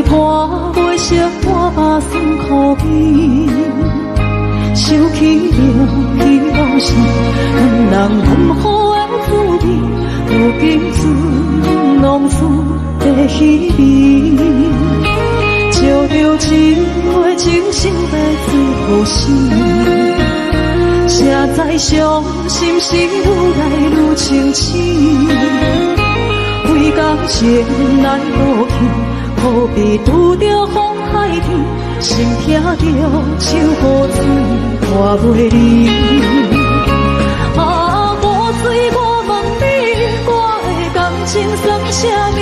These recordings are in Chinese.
看袂识我把酸苦味，想起了彼拢是两人难好的滋味，如今只拢输在稀微。照着一回情深在最后死，谁知伤心是愈来愈清醒。为感情来落去，何必拄着风海天？心痛着手雨水看袂离。啊，雨水，我问你，我的感情算啥物？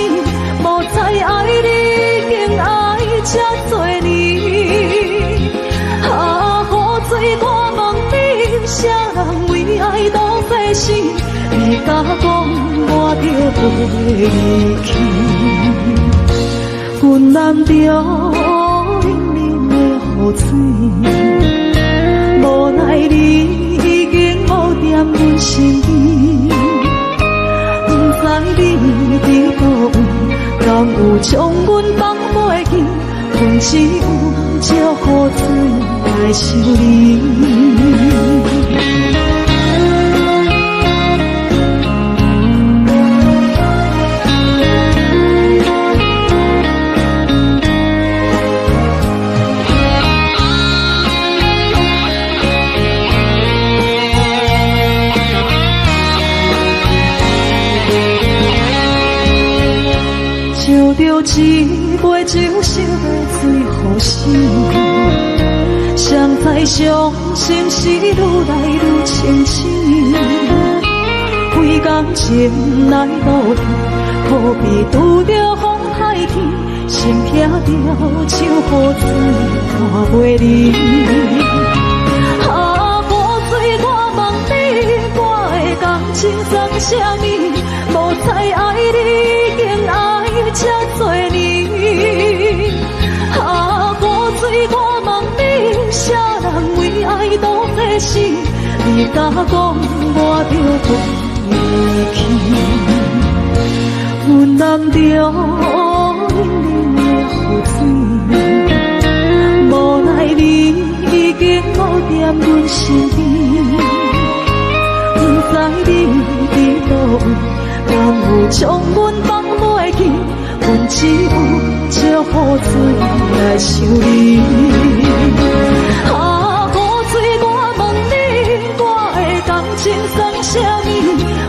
无再爱你，竟爱这多年。啊，雨水，我问你，啥人为爱都费死？你甲讲我着飞去，阮淋着冷冷的雨水，无奈你已经无踮阮身边，不知你伫倒位，敢有将阮放袂记？阮只有借雨水来想你。一杯酒烧在最后时，谁知伤心是愈来愈清醒。为感情来落去，何必拄着风海天？心痛着手雨水看袂离。啊，雨水，我问你，我的感情算啥物？无再爱你，竟爱这多年。啊，雨水，我问你，啥人为爱都费死？你甲讲我着飞去，阮淋着冷冷的雨水，无奈你已经无踮阮身边，不知你伫倒位，敢有将阮放袂记？阮只有借雨水来想你。啊，雨水，我问你，我的感情算啥物？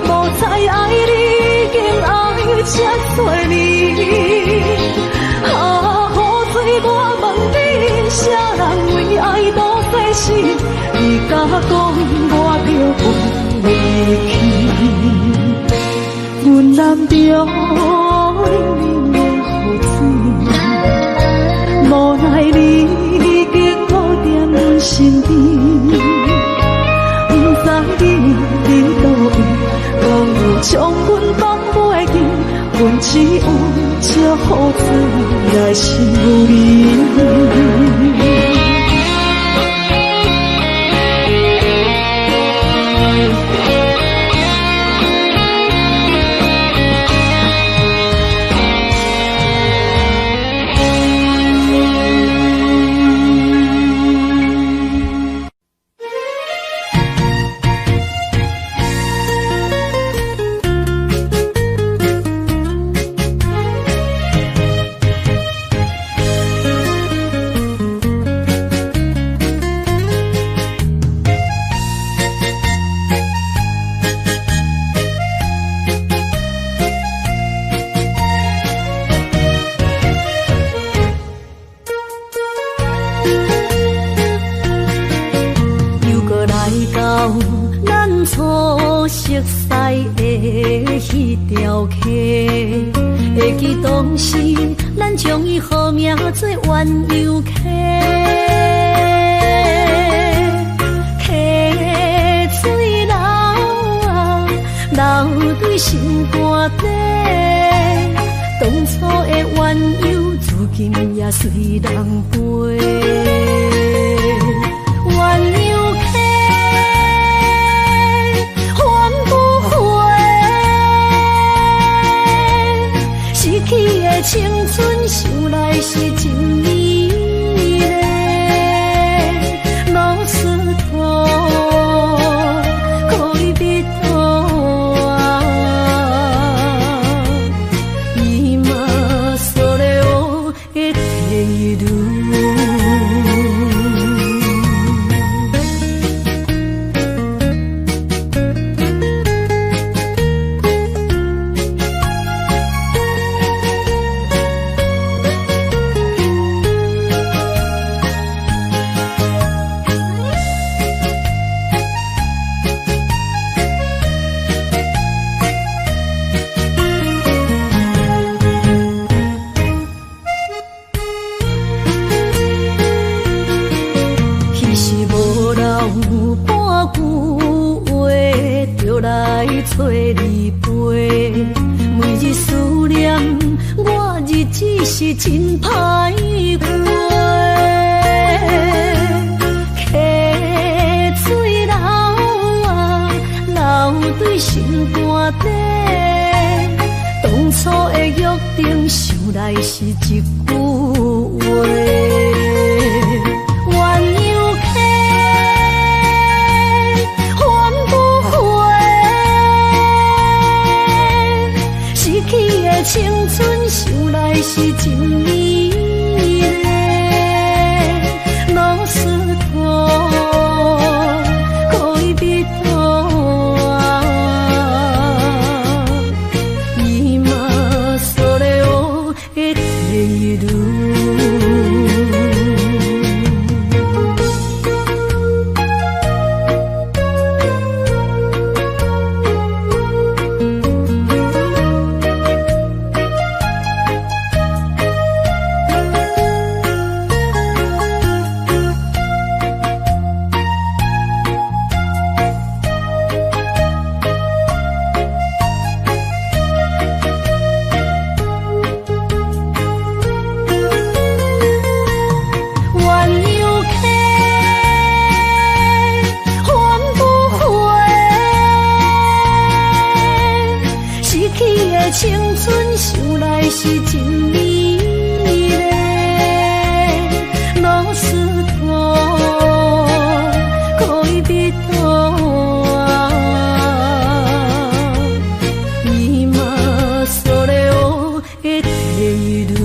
无再爱你，竟爱这多年。啊，雨水，我问你，啥人为爱都费死？你甲讲我着飞去，阮淋着冷冷的雨水，无奈你已经无踮阮身边，不知你伫倒位，敢有将阮放袂记？阮只有借雨水来想你。青春想来是路。找你陪，每日思念，我日子是真歹过。溪水流啊，流对心肝底。当初的约定，想来是一句话。青春想来是真美丽，老师我可以别多啊，伊嘛所了的地路。青春想来是真美丽，老师我可以别多啊，伊嘛所了的地路。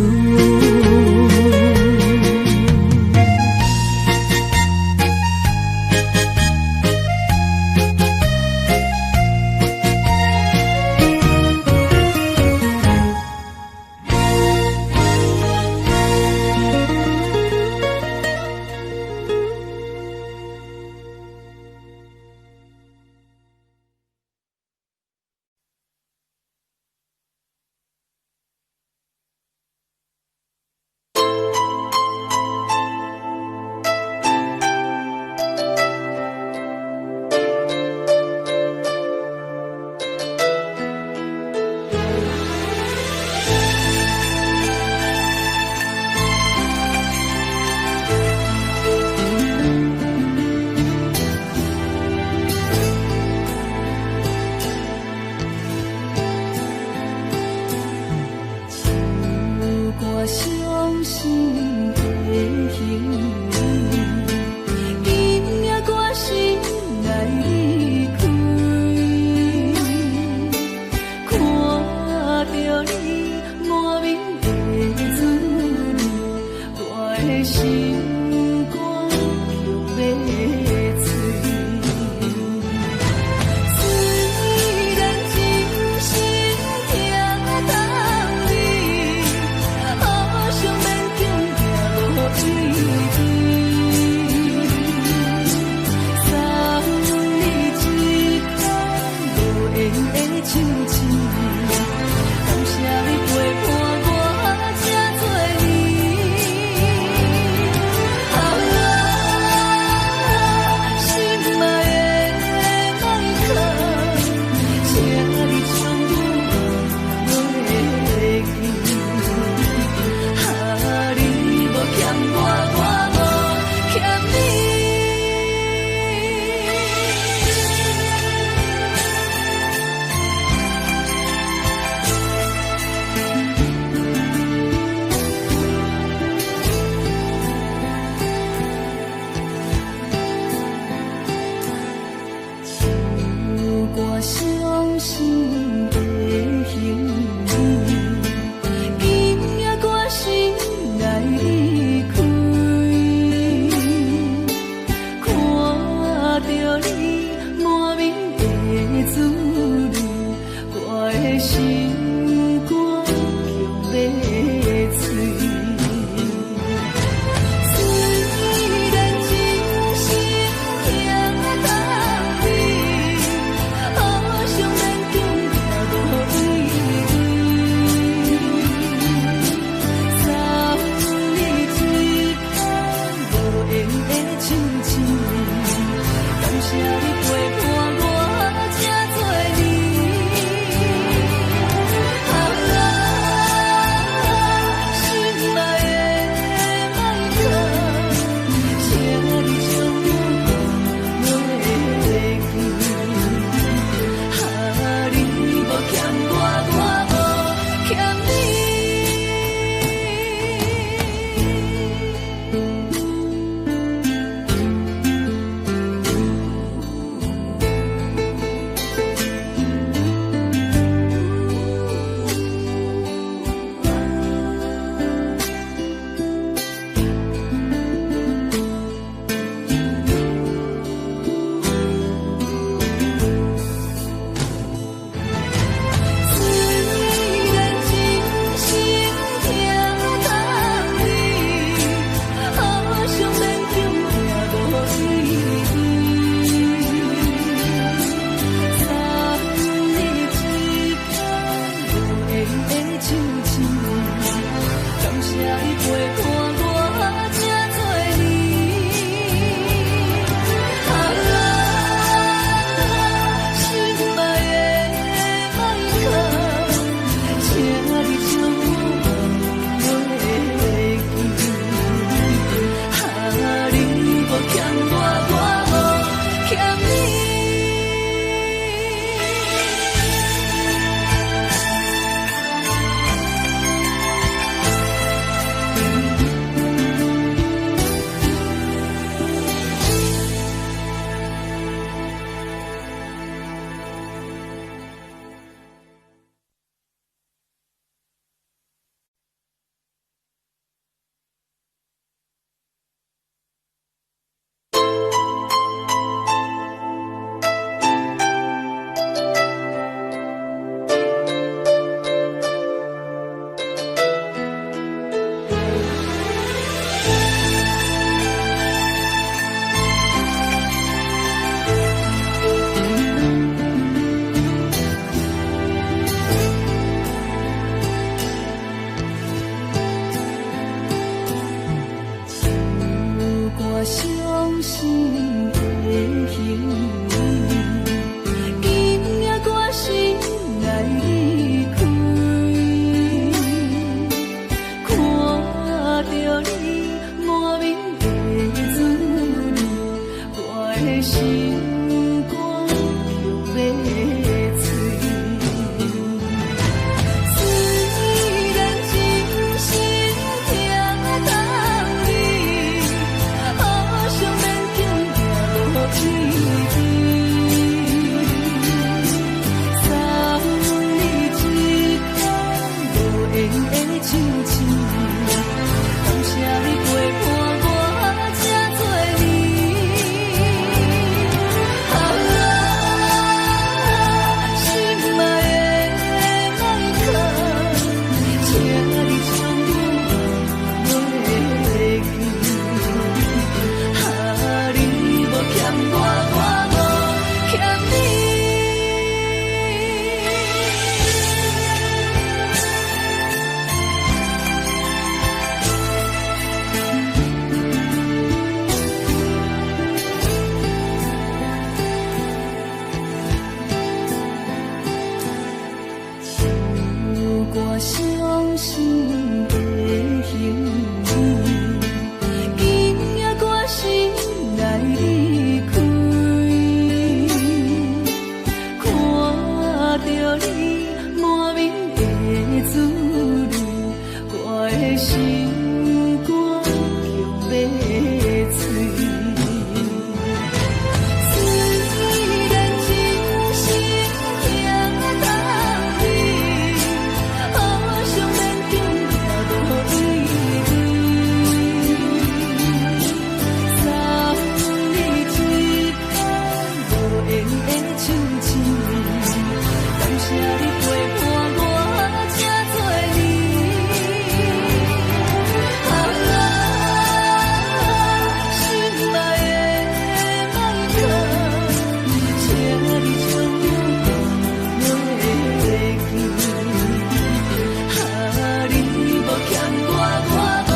你满面的滋味，我的心肝就要碎。虽然真心疼当你，好想免紧行落一滴。送你一款无缘的手指，感谢你陪伴我这多年。啊，心爱的麦克，请你将我袂记。啊，你无欠我，我无欠你。我伤心的行为，今夜我心来离开，看着你满面的滋味，我的心肝就要碎。虽然真心疼当你，好想免紧行落一滴。送你一款无缘的手指，感谢你陪伴我这多年。啊，心爱的麦克，请你将我袂记。啊，你无欠我，我无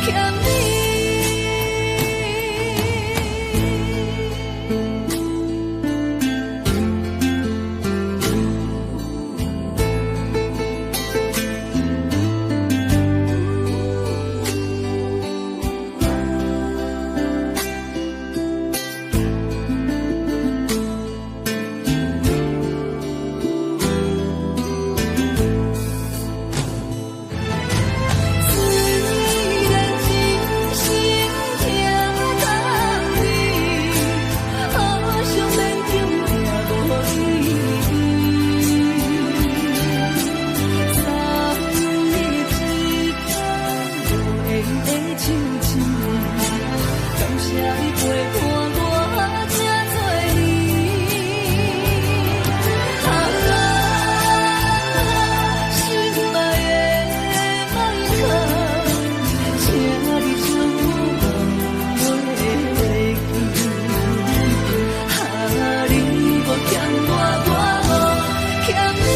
欠你。虽然真心疼当你，好想免紧行落一滴。送你一款无缘的手指，感谢你陪伴我这多年。啊，心爱的麦克，请你将我袂记。啊，你无欠我，我无欠你。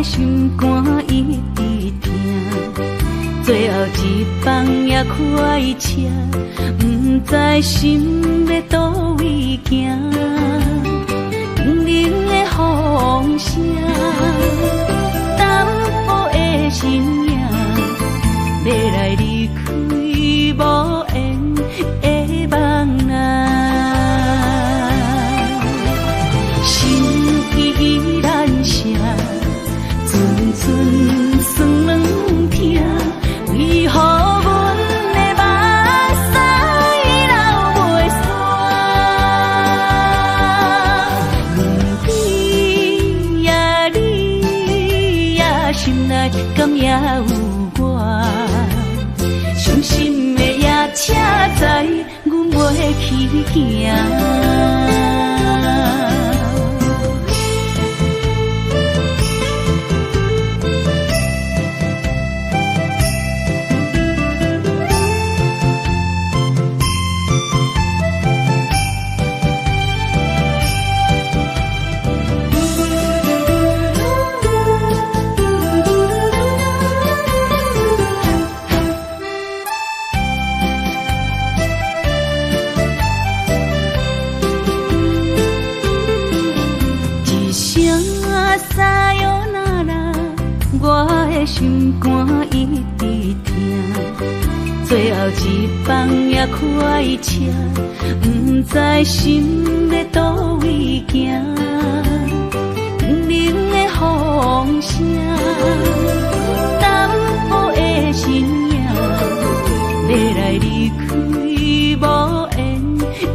心肝一直疼，最后一放也开车，不知心要倒位行。冷冷的风声，淡薄的身影，要来离开无缘的梦啊，心依然舍。寸寸酸软疼，行。心肝一直疼，最后一放也开车，不知心要倒位行。冷的风声，淡薄的身影，要来离开无缘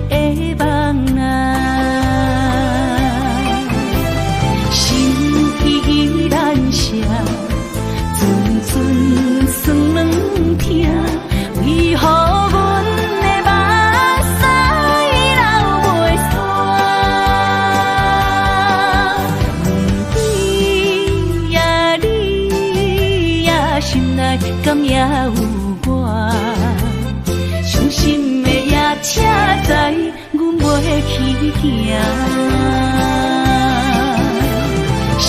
的梦啊，心依然舍。阵酸软疼，为何阮的目屎流袂煞？问你呀，心内敢也有我？伤心的夜车载，阮袂去行。心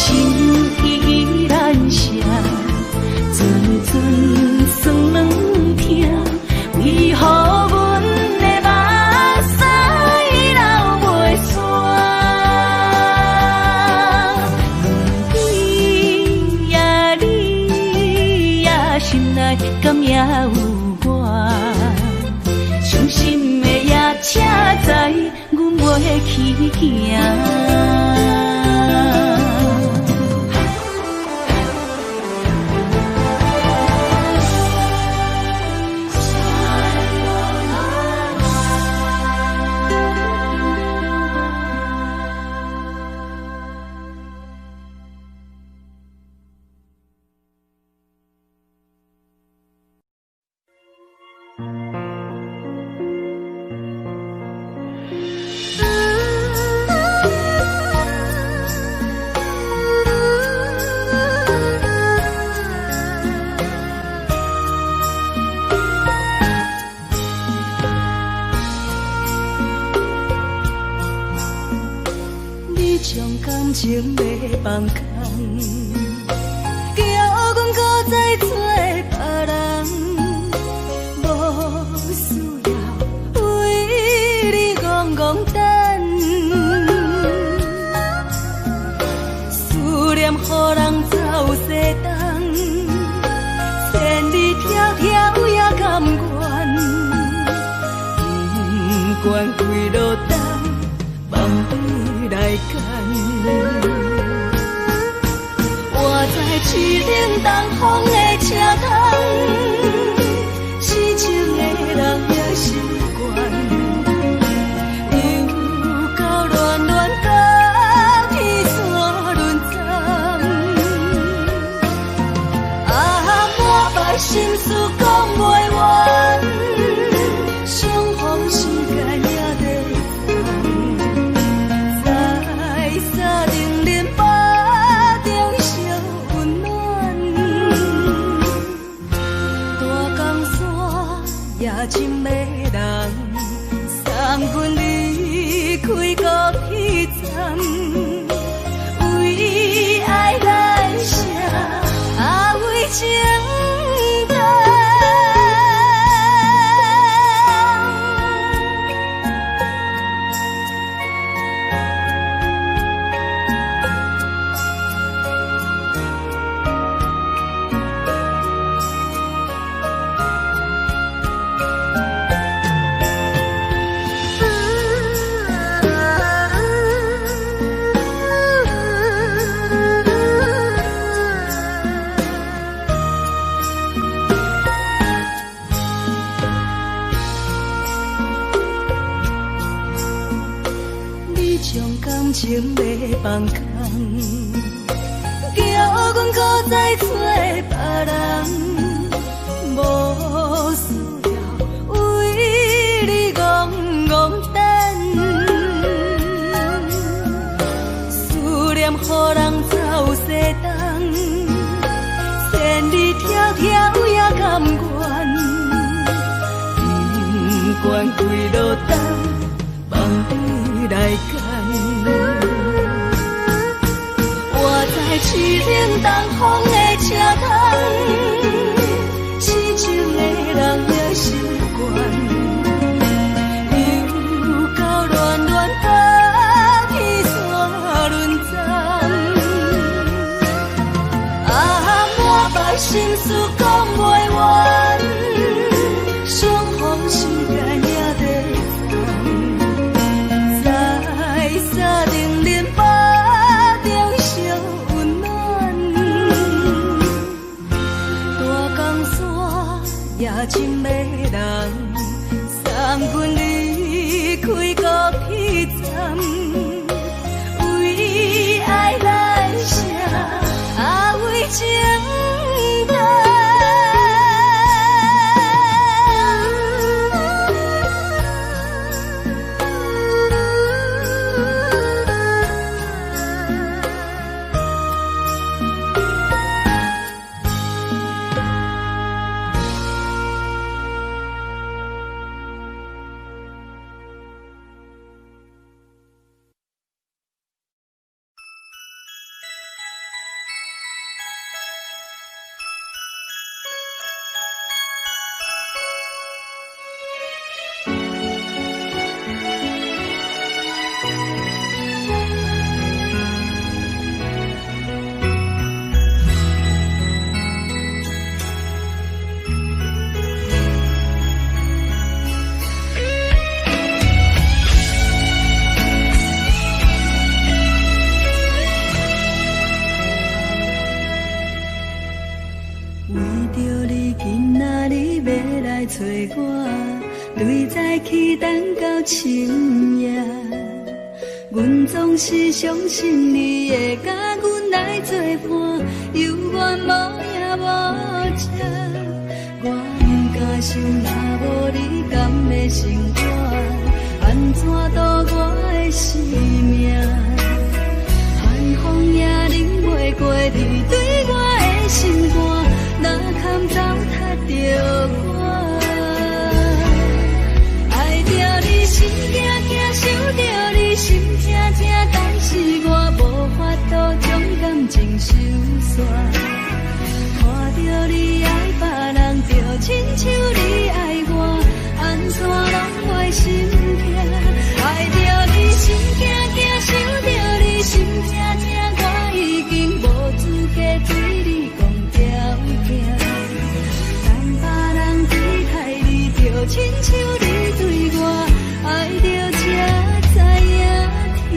依然舍。阵阵酸软疼，为何阮的目屎流袂煞？问你呀，心内敢也有我？伤心的夜车载，阮袂去行。情要放空，叫阮搁再找别人，无需要为你戆戆等。思念予人走西东，千里迢迢也甘愿，不管几路灯，梦伊来干。我在去冷东风的车头，痴情的人也习惯，又到乱乱甲天山轮站。啊，满腹心事讲袂完，相逢时间也在等，在沙定林巴中相温暖。大江山也真迷人，送阮离开高铁站，为爱来写啊为情。情要放空，叫阮搁再找别人，无需要为你戆戆等。愿，不管几落冬，望你来牵。我在市顶东风的车窗，痴情的人了心愿。心事讲袂完，双方时间也在长，在沙定林巴中相温暖。大江山也深的人，三军离开高铁站，为爱来写，为情。找我，对早起等到深夜，阮总是相信你会甲阮来作伴，犹原无影无迹。我不敢想，若无你甘会生活，安怎度我的生命？寒风也忍袂过你对我的心肝，哪堪糟蹋着我？心惊惊，想着你心痛痛，但是我无法度将感情收煞。看着你爱别人，就亲像你爱我，安怎拢会心痛？爱着你心惊惊，想着你心痛痛，我已经无资格对你讲条件。等别人离开你，就亲像你对我。爱着才知影痛。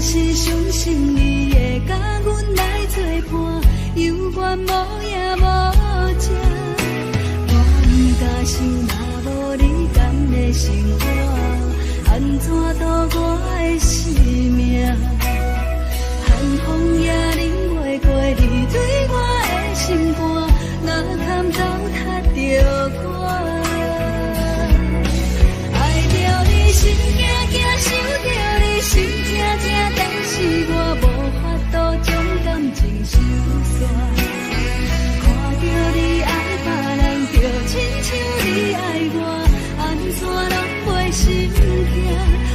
是相信你会甲阮来作伴，犹原无影无迹。我不敢想，若无你甘会生活，安怎度我的生命？寒风也忍袂过你对我的心肝，哪堪糟蹋着我？爱着你心惊惊，想着你心痛痛，但是我无法度将感情收煞。看着你爱别人，就亲像你爱我，安怎拢袂心痛？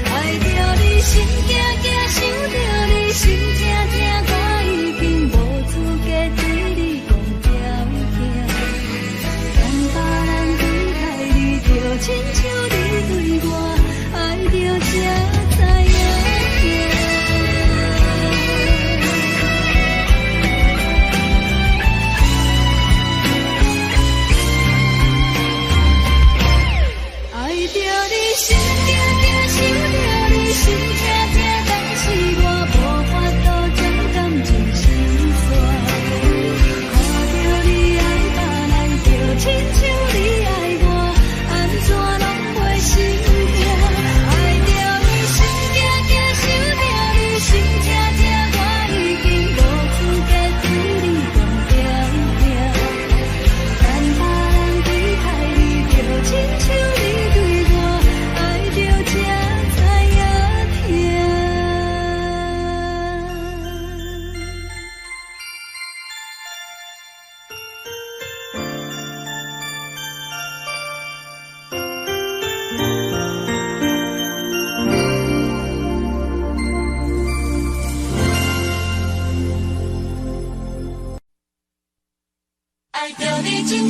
爱着你心惊惊，想着你心痛痛，我已经无资格对你讲条件。等别人离开你，就亲像你对我，爱着才知影痛。爱着你心。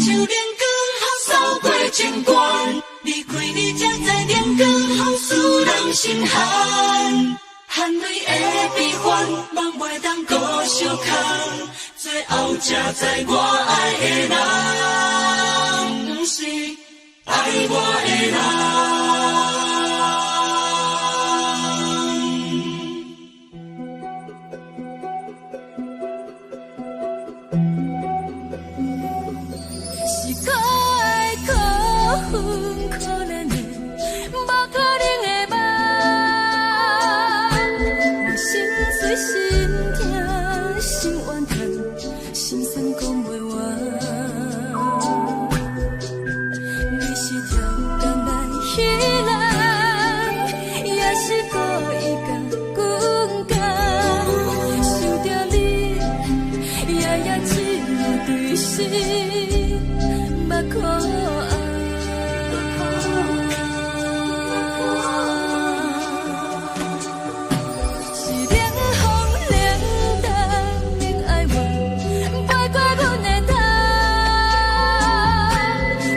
像连光风扫过情关，离开你才知连光风使人心寒。含泪的悲欢，望袂当搁相牵，最后才知我爱的人，不是爱我的人。是可爱可恨可怜的，无可能的梦。我心碎心痛心怨叹，心酸讲袂完。你是挑工来彼人，也是故意甲阮讲，想着你，夜夜只有对心。目眶红，是冷风冷淡冷爱我，飞过阮的头，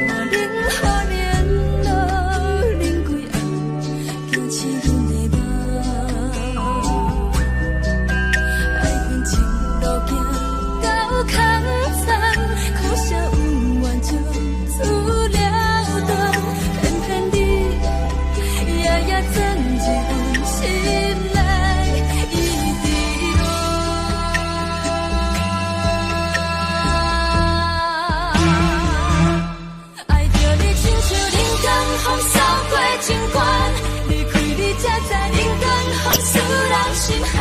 嘛冷雨连落冷几暗，惊醒阮的梦。爱恨情路行到空山，苦涩有缘就出了断，偏偏你夜夜藏一份心内一滴落。爱着你亲像冷光风扫过情关，离开你才知冷光风使人心寒。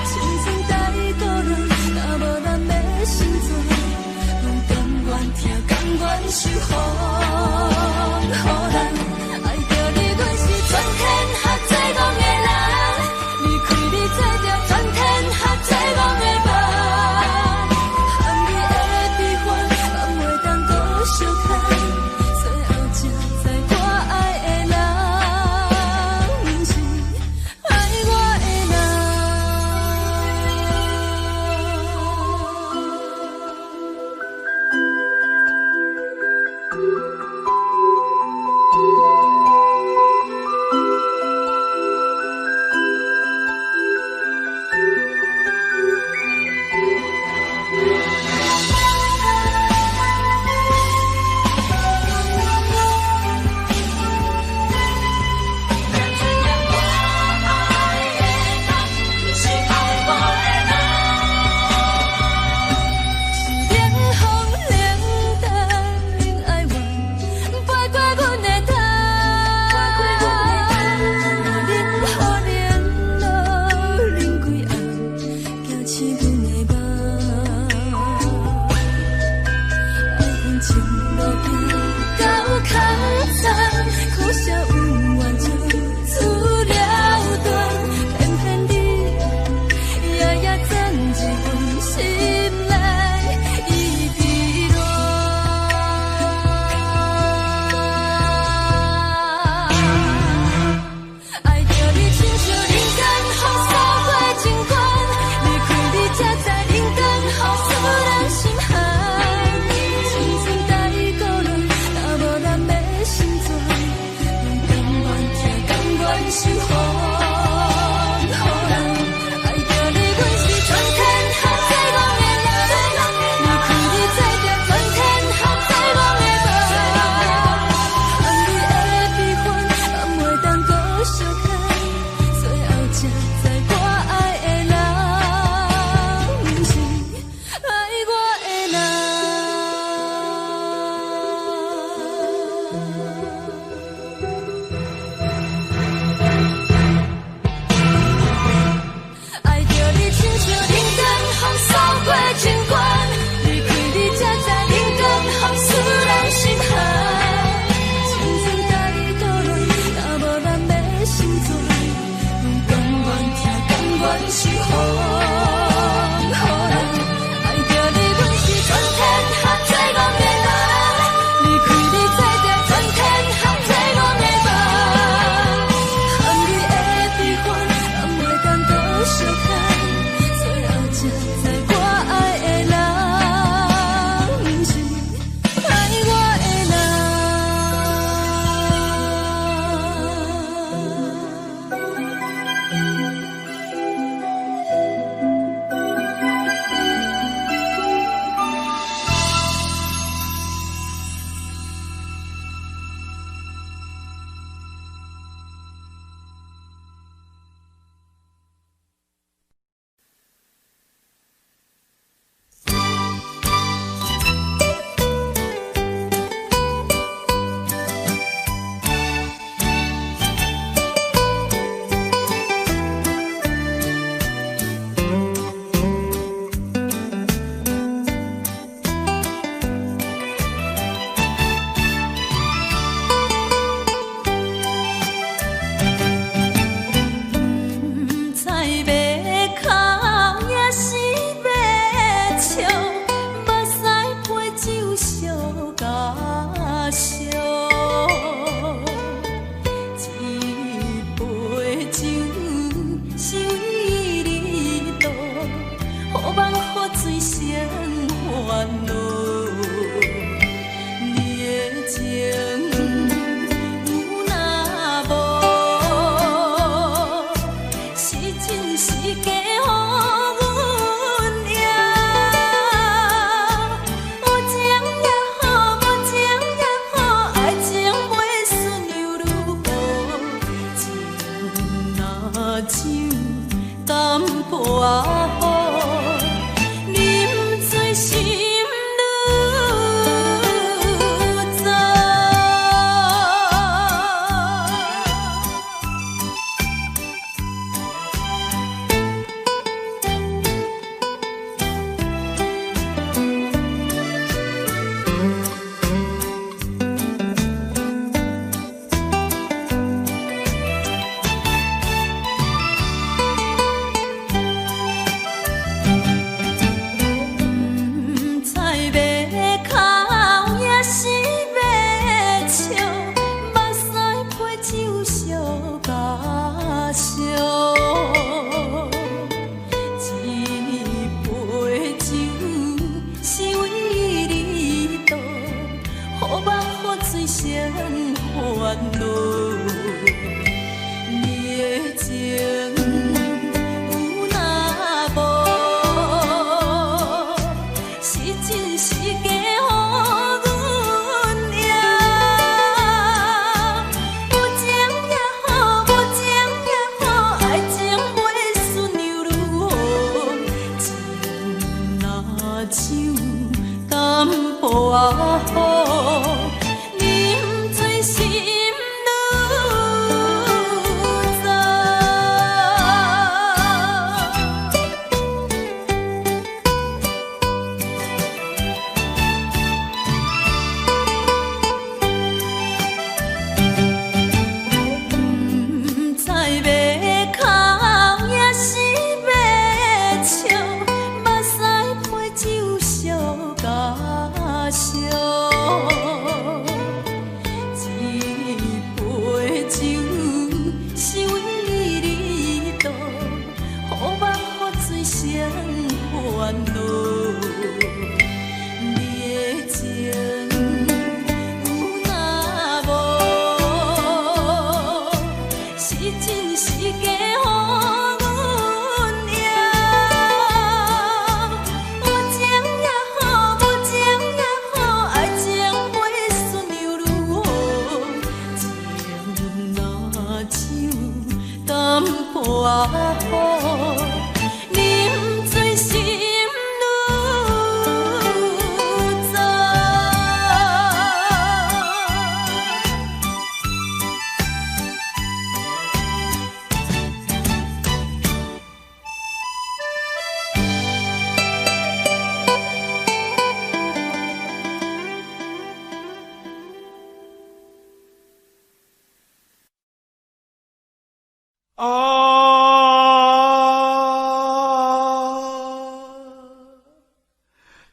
青春带过人，若无咱的心酸。甘愿受风雨人，爱着你，阮是全天下最戆的人。离开你，做着全天下最戆的梦。含你的悲欢，望袂当搁相牵，最后才知我爱的人，不是爱我的酒淡薄仔好，啉醉心愈早。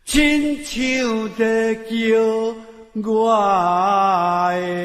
亲像在叫我的。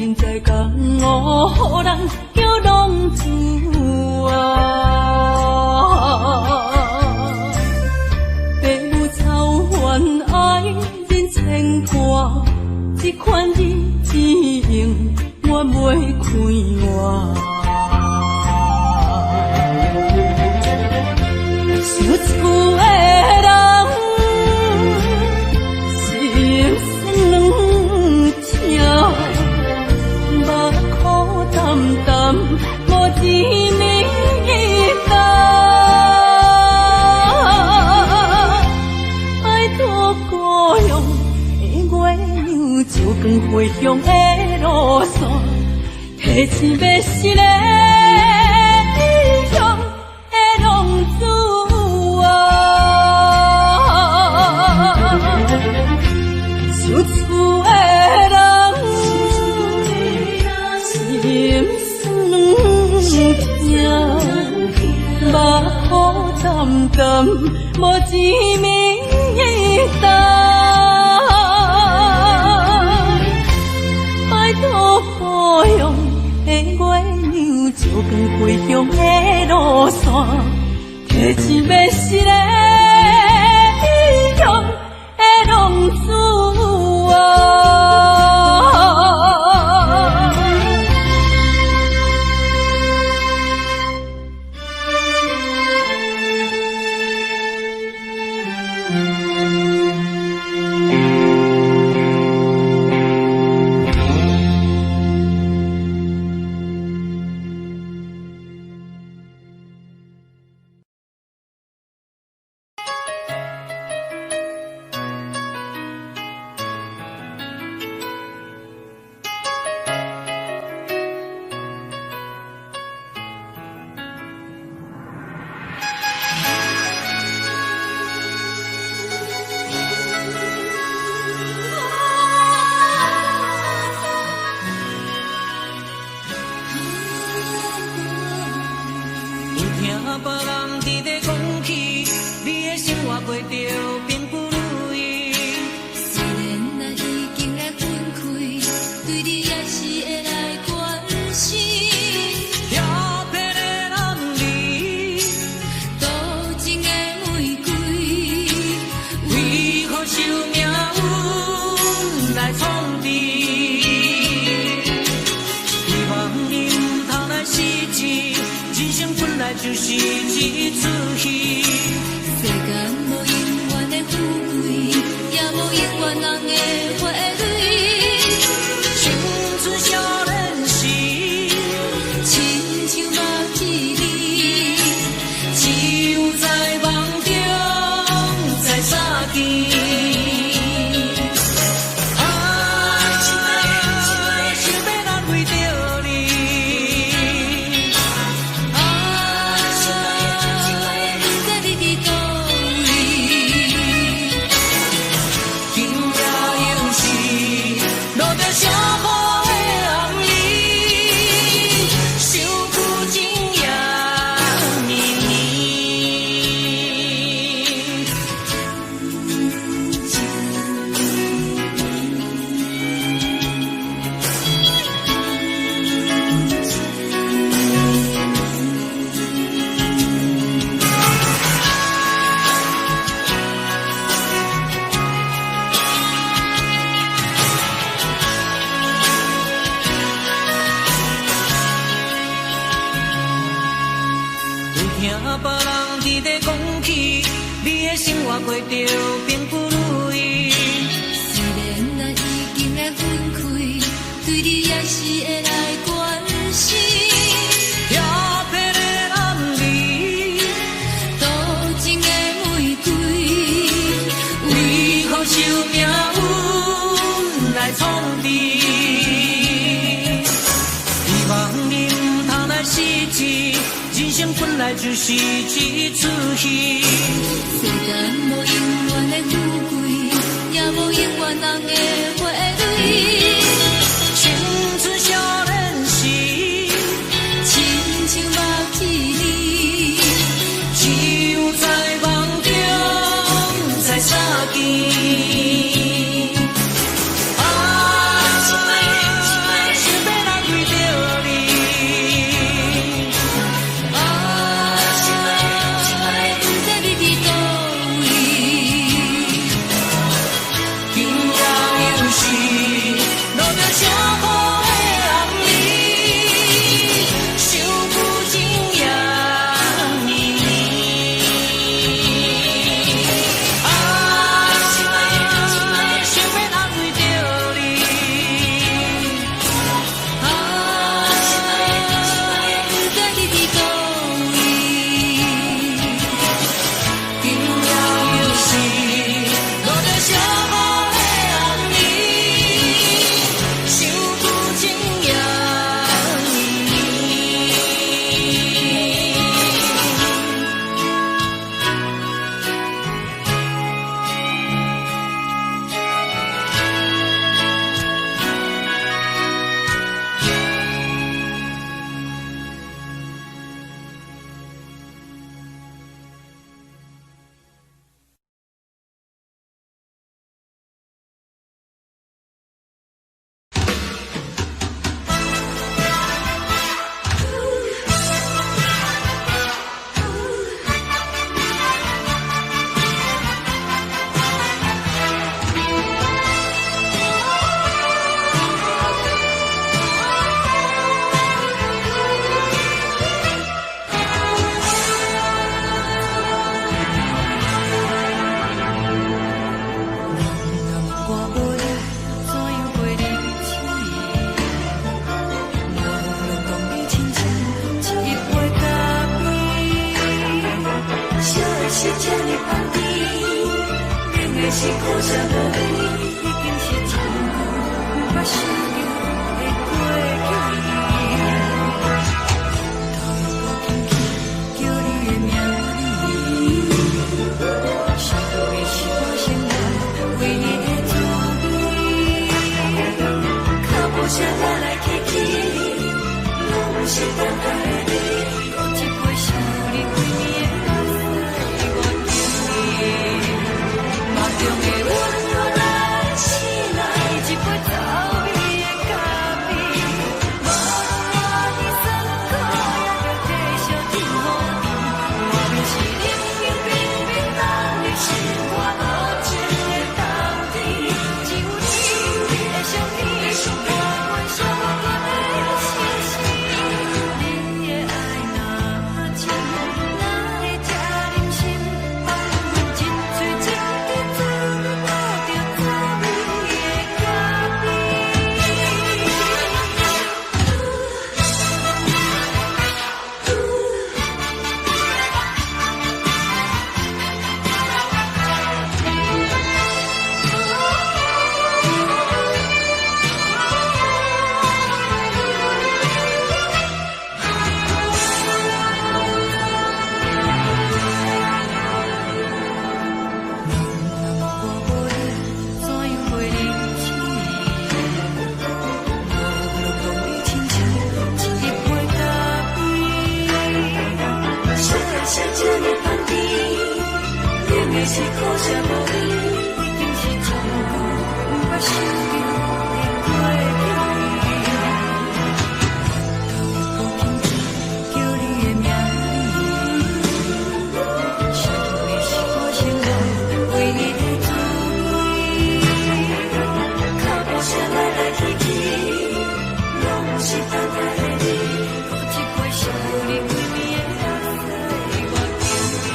人在江湖，予人叫浪子。父母操烦爱人牵挂，这款日子用我袂开我。想厝的人，心酸两条，目苦淡淡，无一年淡。拜托故乡的月亮，照光回乡的路线，提醒要是个异乡的浪子。想厝的人，心酸两条，目苦淡淡，无一暝淡。拜托故乡的月亮，照光回乡的路线，提醒要是个异乡的浪子啊。别人伫咧讲起，你的生活过着并不如意。虽然咱已经来分开，对你也是会来关心。遐撇的男儿，多情的玫瑰，为何受命运来创治？希望你唔通来失志。人生本来就是一出戏，世间无永远的富贵，也无永远人的花蕊。青春少年时，亲像目睭里，只有在梦中才相见。听别人伫咧讲起，你的生活过着并不如意。虽然咱已经来分开，对你也是会来关心。遐撇的男儿，多情的玫瑰，为何受命运来创治？希望你唔通来失志。人生本来就是一出戏，世间无永远的富贵，也无永远人的花蕊。青春少年时，亲像目睭里，只有在梦中才相见。想要来为着你。是这呢放低，冷的是苦涩无味，已经是真久无法想着的过去。头又无紧去叫你的名字，想到的是我心内为你的滋味，脚步声来来去去，拢是等待的你，我一杯烧你几年的目屎，我敬你，梦中的温柔来醒来，一杯走味的咖啡，无论你酸苦也着继续甜乎甜，我便是冷冷冰冰当你心肝无情的冬天，只有你的相片，我阮伤过的心事，你的爱若真，哪会这忍心放阮一嘴情的滋味，倒着滋味的咖啡。是苦涩无味，已经是真久无法想着的过去。头又无紧去叫你的名字，想到的是我心内为你的滋味，脚步声来来去去，拢是等待的你，我一杯烧你几年的目屎，我敬你。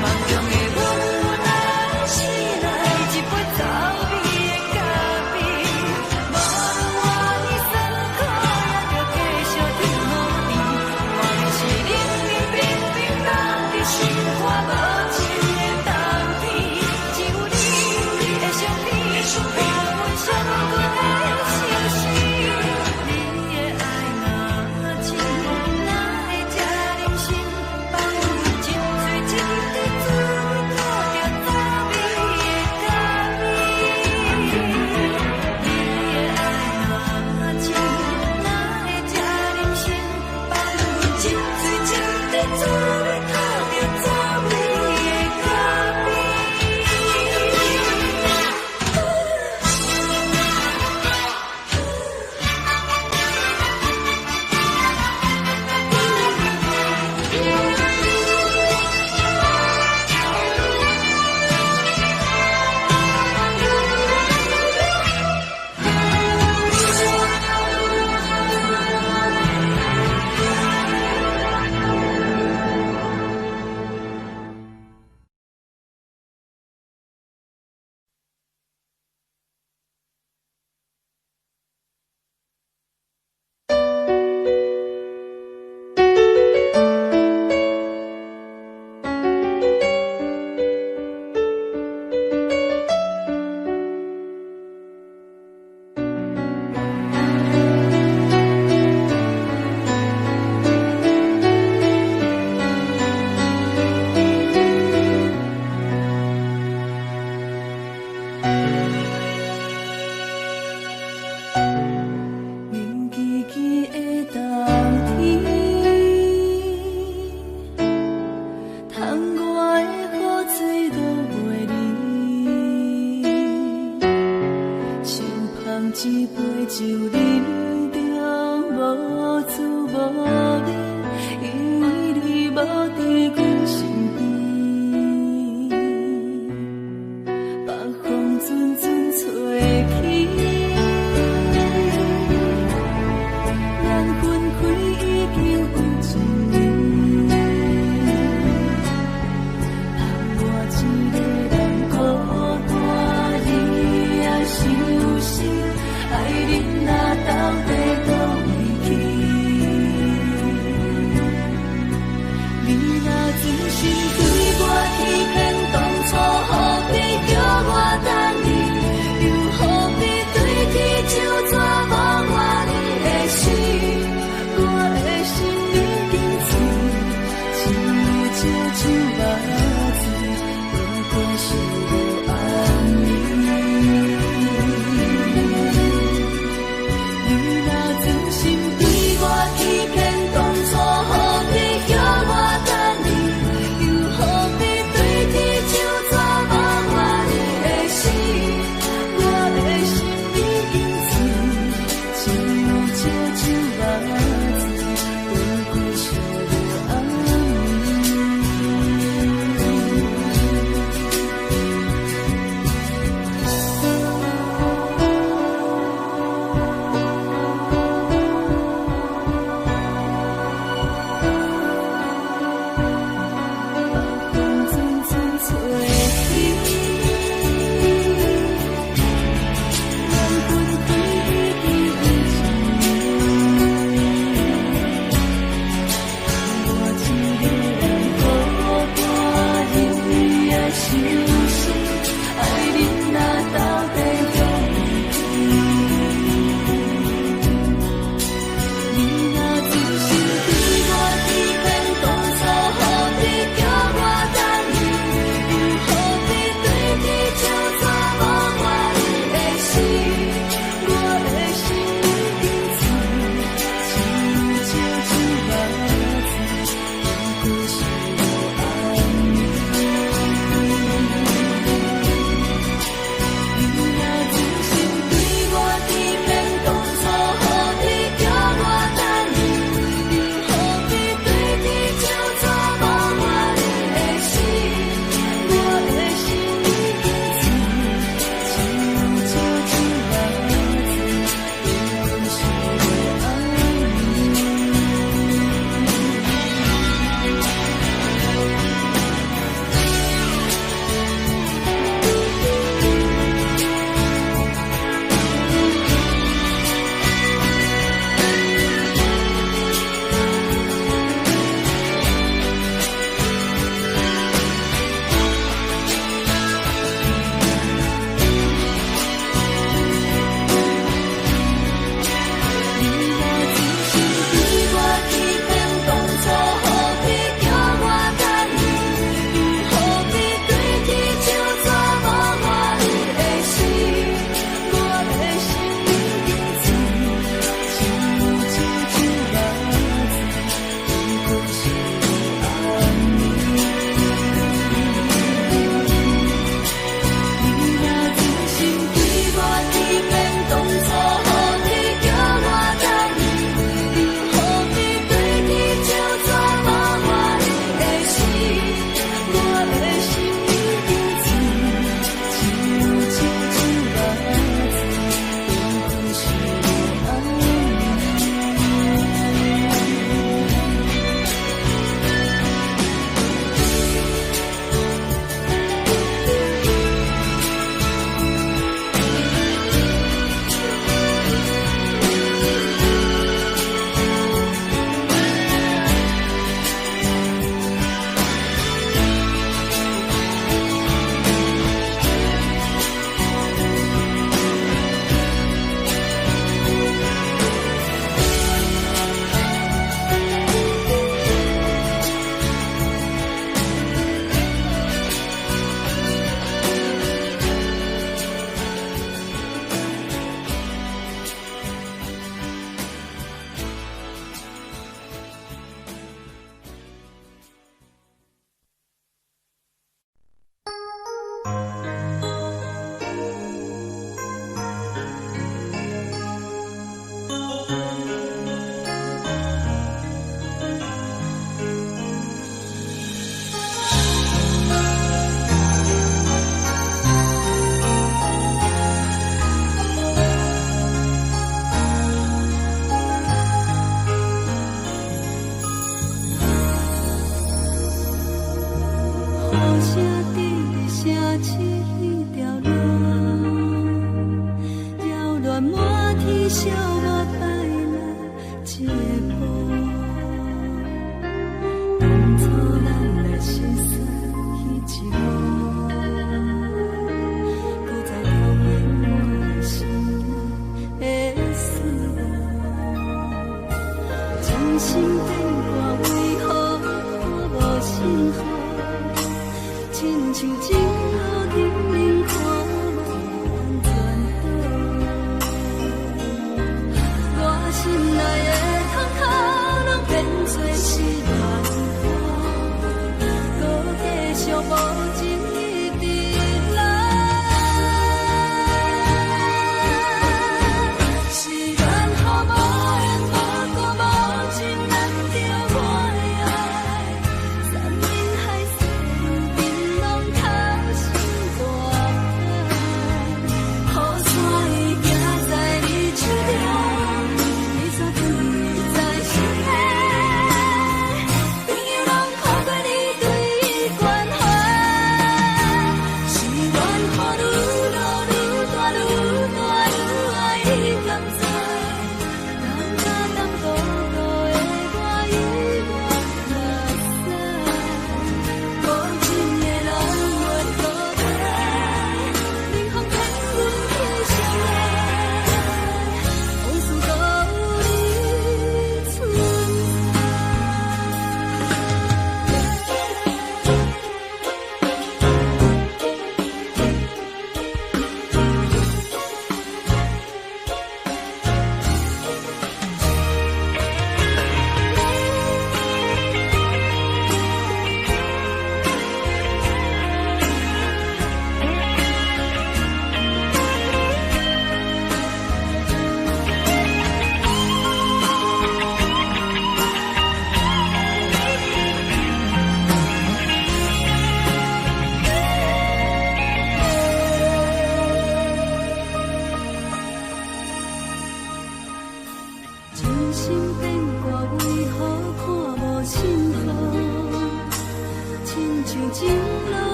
梦中的温柔来醒来，一杯走味的咖啡，无论我你酸苦也着继续甜乎甜，我便是冷冷冰冰放伫心肝无情的冬天，只有你的相片，我阮伤过的心事，你的爱若真，哪会这忍心放阮一嘴情的滋味，倒着滋味的咖啡。你的爱若真，哪会这忍心放阮一嘴情的滋味，倒着滋味的咖啡。冷叽叽的冬天，窗外的雨水落袂离，像捧一杯酒饮着无滋无味，因为你无伫阮身边，北风阵阵吹起。咱分开已经有一年，盼我一个人孤单，你也伤心，爱人若到底倒位去？你若真心对当初咱来相识彼一幕，搁再重演我心的事梦。真心变卦为何我无幸福？亲像情路停人看无完全好，我心内的痛哭拢变作失恋歌，搁继续无情一直来。是缘和无缘，无果无情，难着我的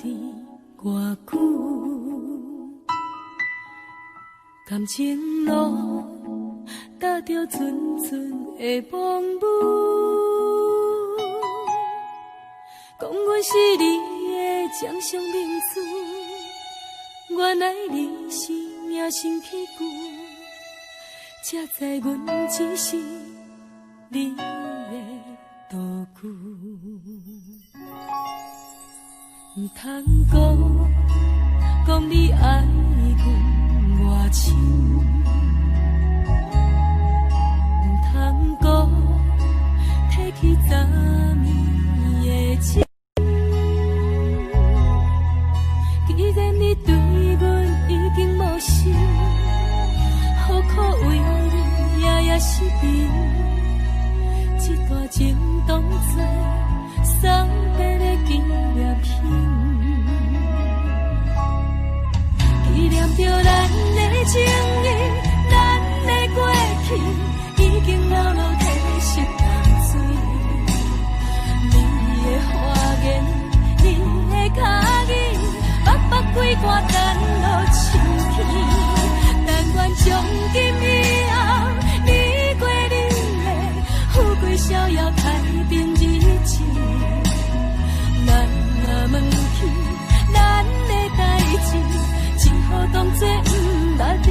你偌久？感情路踏着阵阵的风雨，讲阮是你的掌上明珠，原来你是命生起句，才知阮只是你的道具。唔通讲你爱阮偌深，唔通讲提起昨暝的情。既然你对阮已经无心，何苦为你夜夜失眠？这段情当作送别的纪念品。纪念着咱的情谊，咱的过去，已经老老褪色淡水。你的花言，你的脚语，目目几挂等落秋天。但愿从今以后，你过你的富贵逍遥太平日子。咱若问起咱的代志，只好当作不捌你。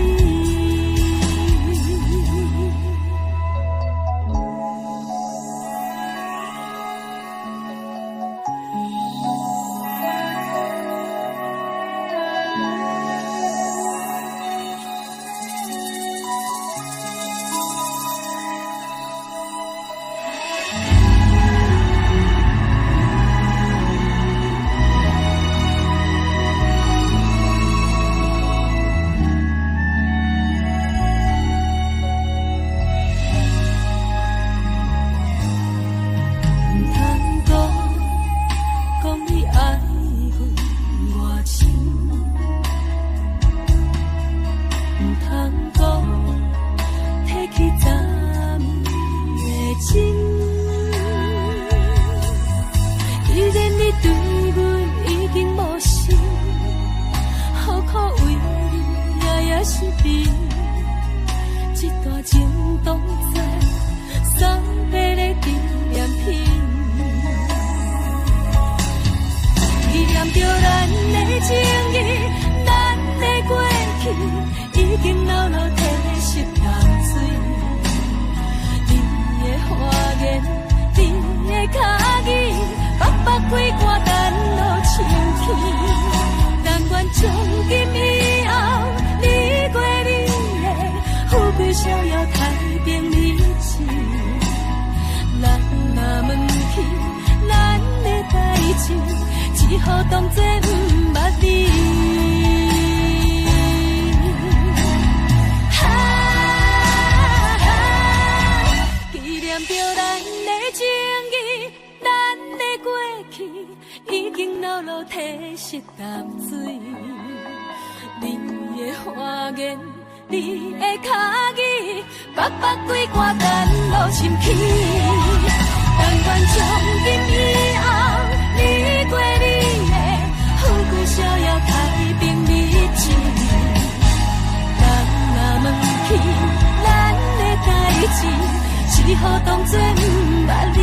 只好当作不捌你。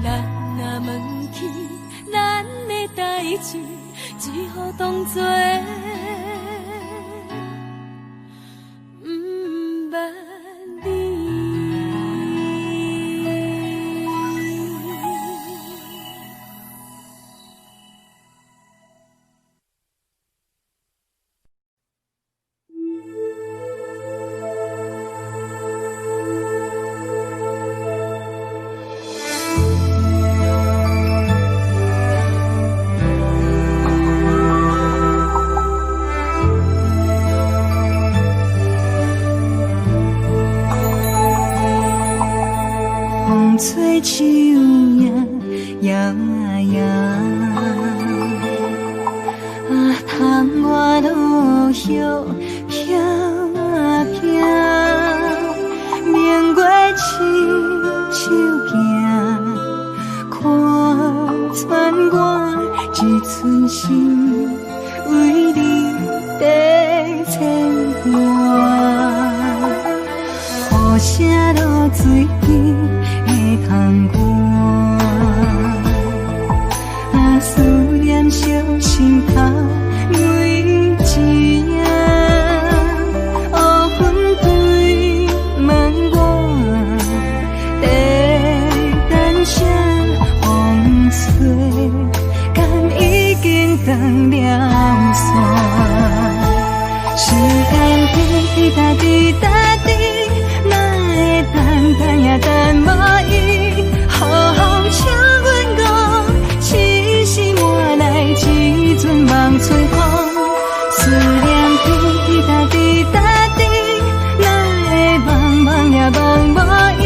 咱若问起咱的代志，只好当作不捌你。吹树影摇摇，窗外落叶飘飘，明月亲手行，看全我一寸心，为你在牵挂。雨声落水边会通我，啊思念烧心头每一夜。乌云对问我，在等啥风吹，敢已经断了线。时间滴答滴答滴，哪会等也等无伊？好好请阮讲，痴心换来一阵梦春风。思念滴答滴答滴，哪会茫茫也茫无伊？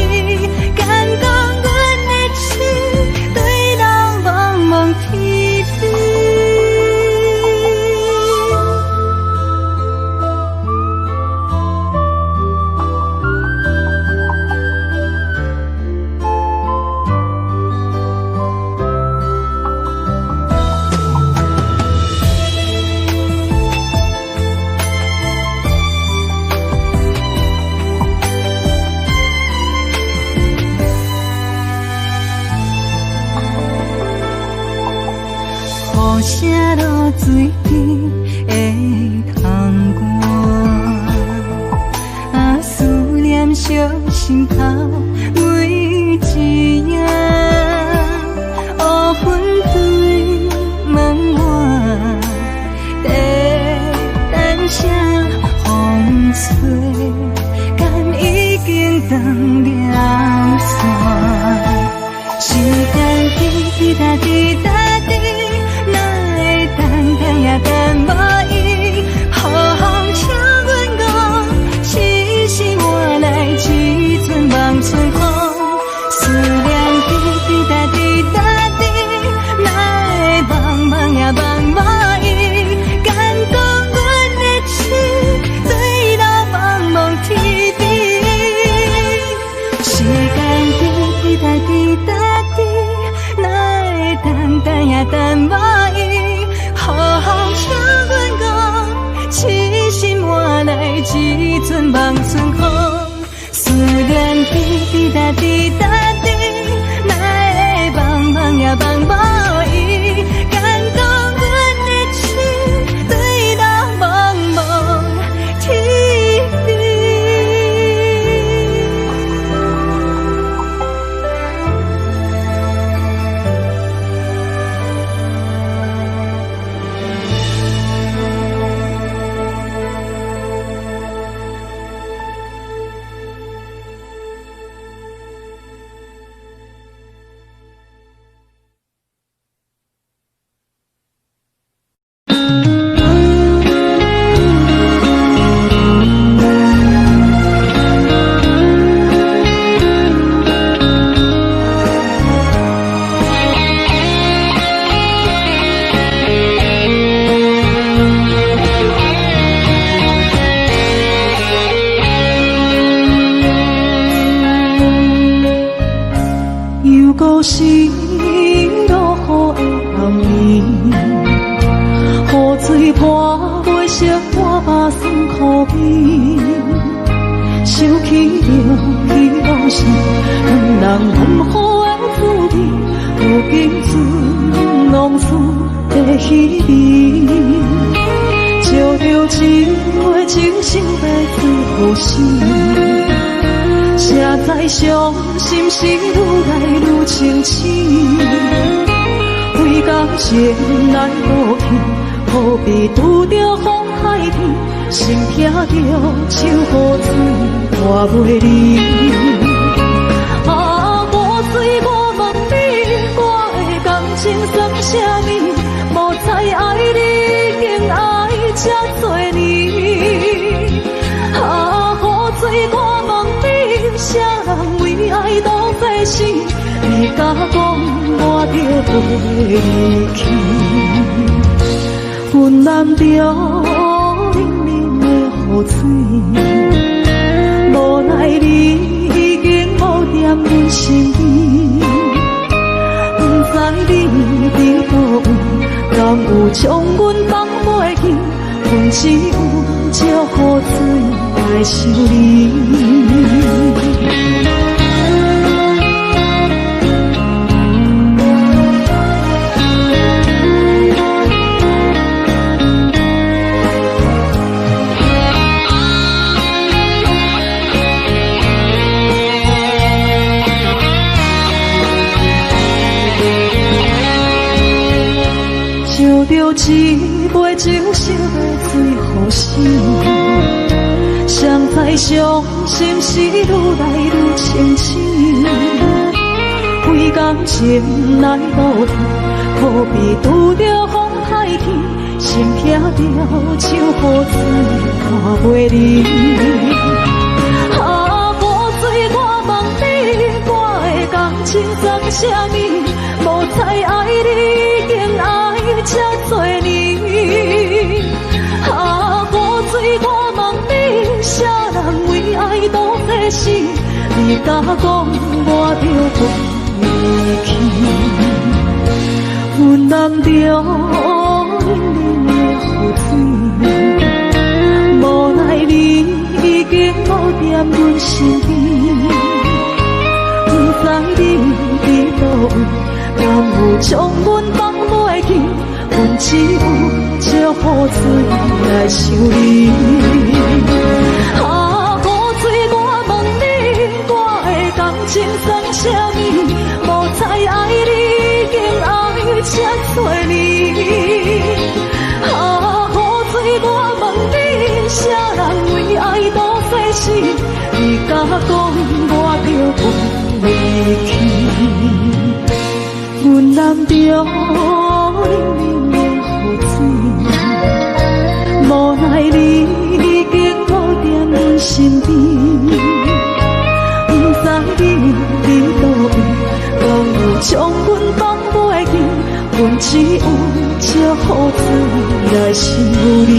敢讲阮的痴，对人茫茫天地。雨声落水边会通我，啊思念烧心头每一夜。乌云对问我，在等啥风吹，敢已经断了线。时间滴答滴答滴，也等无伊，好好请阮讲，痴心换来一阵梦春风。思念滴答滴答滴，哪会茫茫也茫无伊？敢讲阮的痴，对人茫茫天地。时间滴答滴答滴，哪会等也等无伊？好好请阮讲，痴心换来一阵梦春风。思念滴答滴答滴，哪会茫茫也茫无伊？敢讲阮的痴，对人茫茫天地。故事落雨的暗暝，雨水泼袂湿我目酸苦味，想起着彼往事，两人难好的滋味，如今阵往事在稀微，照着情话情深在最后时。谁知伤心事愈来愈清醒，为感情难过去，何必拄着风海天，心听着秋雨水带袂离。啊，雨水我问你，我的感情算啥物？无猜爱你，竟爱这多年。啊，雨水我问你，啥人为爱都费心？你敢讲我着袂离去？阮难着冷冷的雨水，无奈你已经无踮阮心意。不知你伫倒位，敢有将阮放袂记？阮只有借雨水来想你。烧着一杯酒色的水予心，谁知伤心事愈来愈清醒。几工前来路途，可比拄着风太天，心痛着像雨水看袂离。啊，雨水，我问你，我的感情算啥物？无再爱你，竟爱这多年。啊，雨水，我问你，啥人为爱多这事？你甲讲我着离去，阮淋着冷冷的雨水，无奈你已经无踮阮身边，不知你伫倒位。敢有将阮放袂记？阮只有借雨水来想你。啊，雨水，我问你，我的感情算啥物？无再爱你，竟爱这多年。啊，雨水，我问你，啥人为爱多这事？你甲讲我着离去。阮淋着冷冷的雨水，无奈你已经无踮阮身边，不知你伫倒位，敢有将阮放袂记？阮只有借雨水来想你。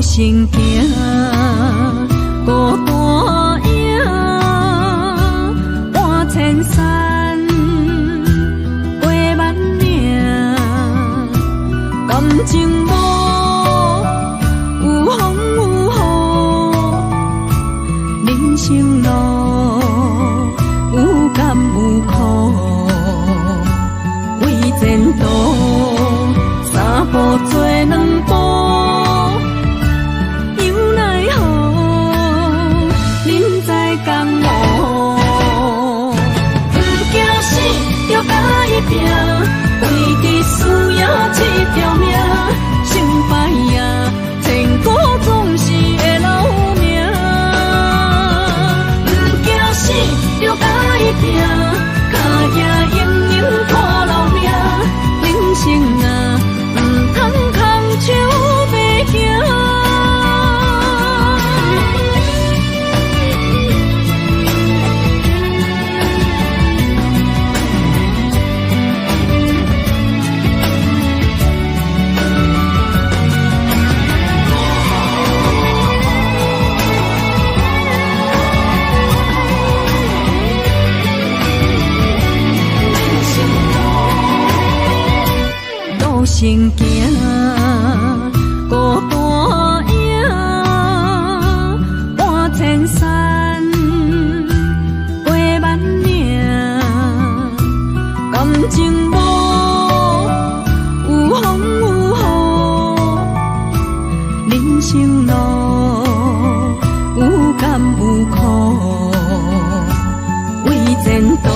行行孤单影，半千山过万岭，感情无有风有雨，人生路有甘有苦，为前途三步做两步。为你需要一条命，成败呀，千古总是会留名。不惊死，就甲伊拼，脚也硬硬看老命。人生啊，唔通空手白行。行行孤单影，半千山过万岭，感情无有风有雨，人生路有甘有苦，为前途。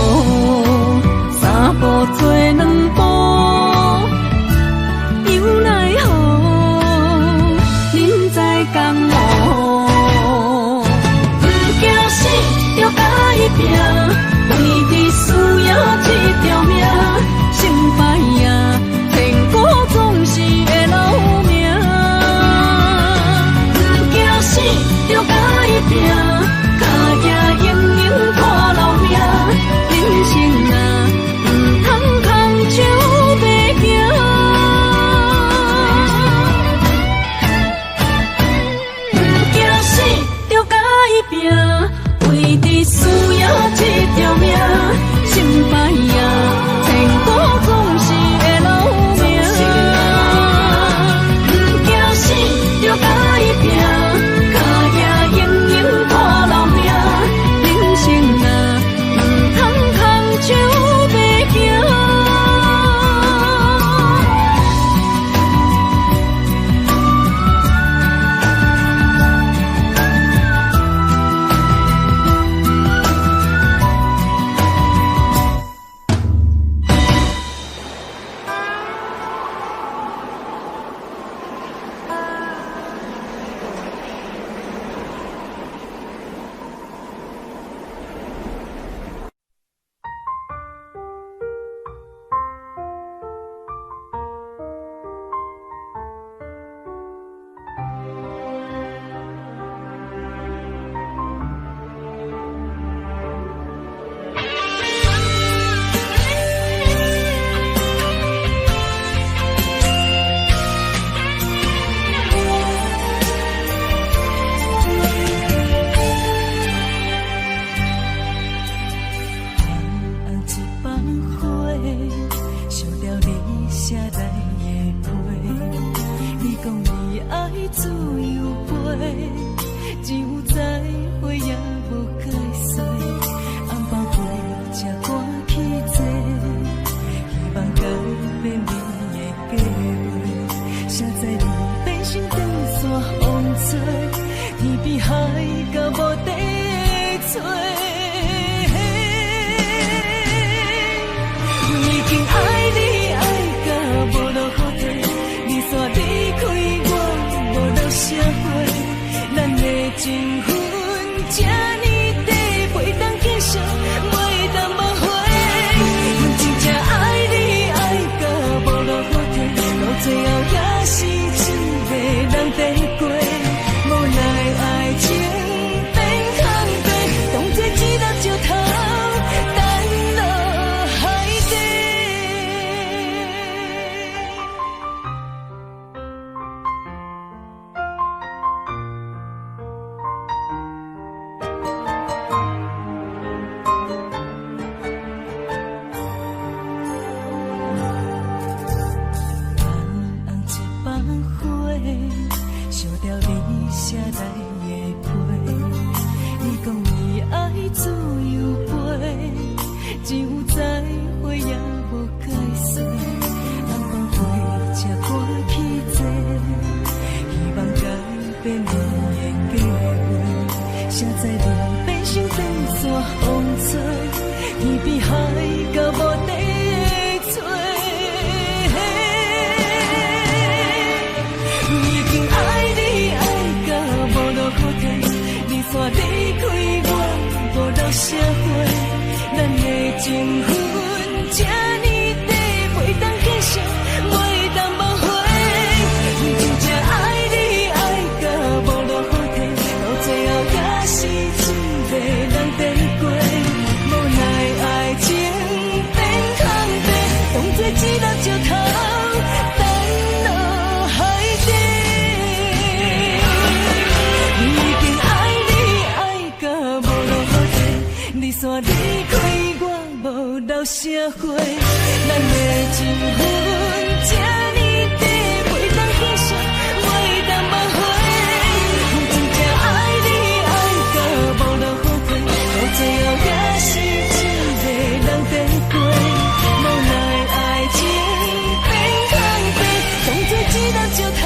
烧掉你写来的批。你讲你爱自由飞，只有再会也无解释。红包花才赶去坐，希望改变你的计划。谁知你变成长线风吹，天边海到无底的吹。已经爱你爱到无路可退，你煞离开我无留社会，咱的情分这呢短，袂当继续，袂当挽回。阮真正爱你爱到无路可退，到最后也是一个人在过，无奈爱情变空白，当作一粒石头。烧掉你写来的批，你讲你爱自由飞，只有再会也无解释。红包花才赶去坐，希望改变你的计划。谁知你变成长线风吹，天边海到无底的吹。你煞离开我，无留社会，咱的情分这呢短，袂当继续，袂当挽回。阮真正爱你爱到无路可退，到最后也是一个人在过，无奈爱情变空白，当作一粒石头。你煞离开我，无留社会，咱的情分这呢短，袂当继续，袂当挽回。阮真正爱你爱到无路可退，到最后也是一个人在过，无奈爱情变空白，当作一粒石头。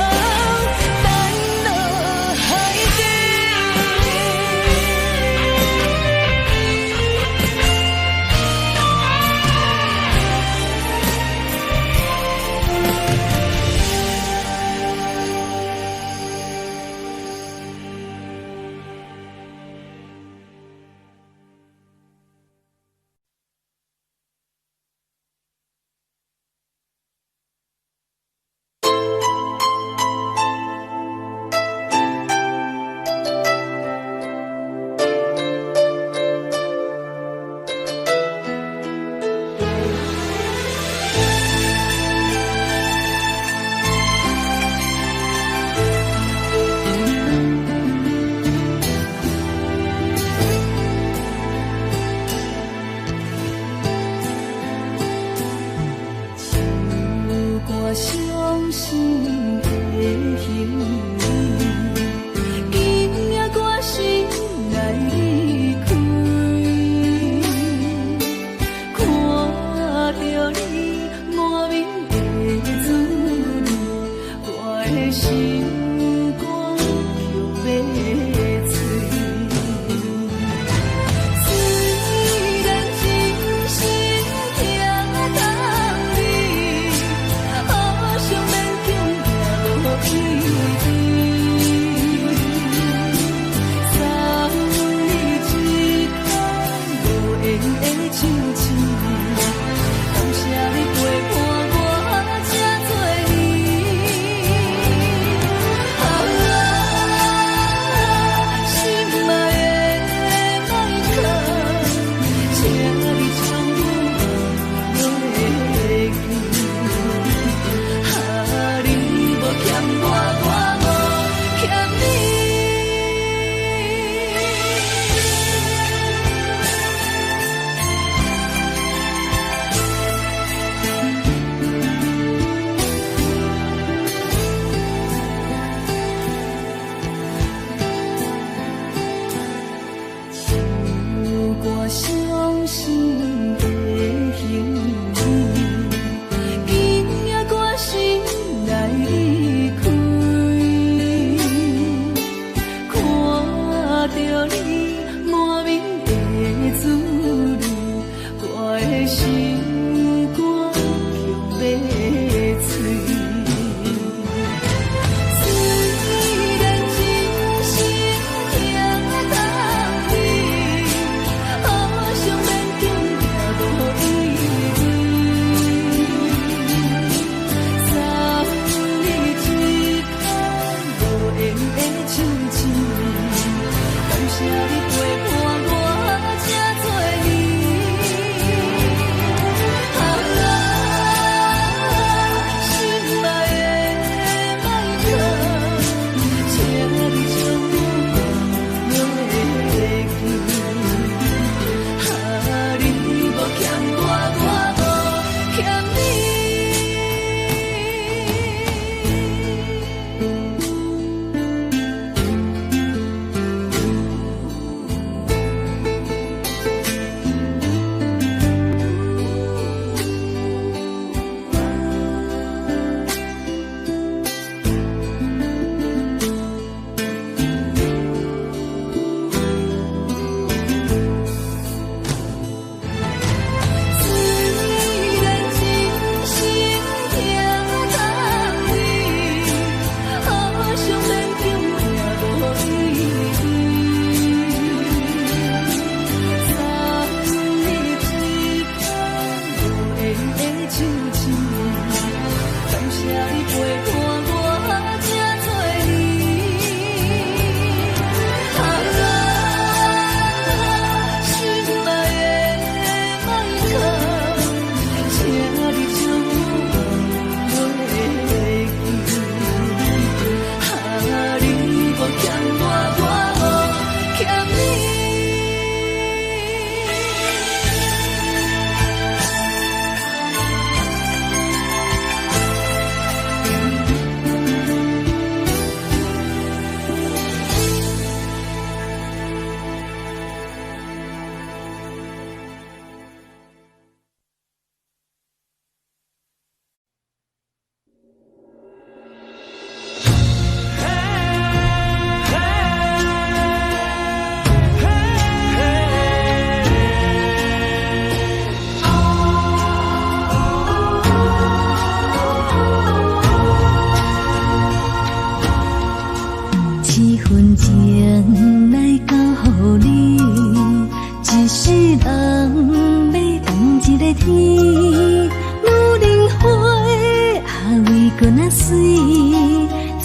水，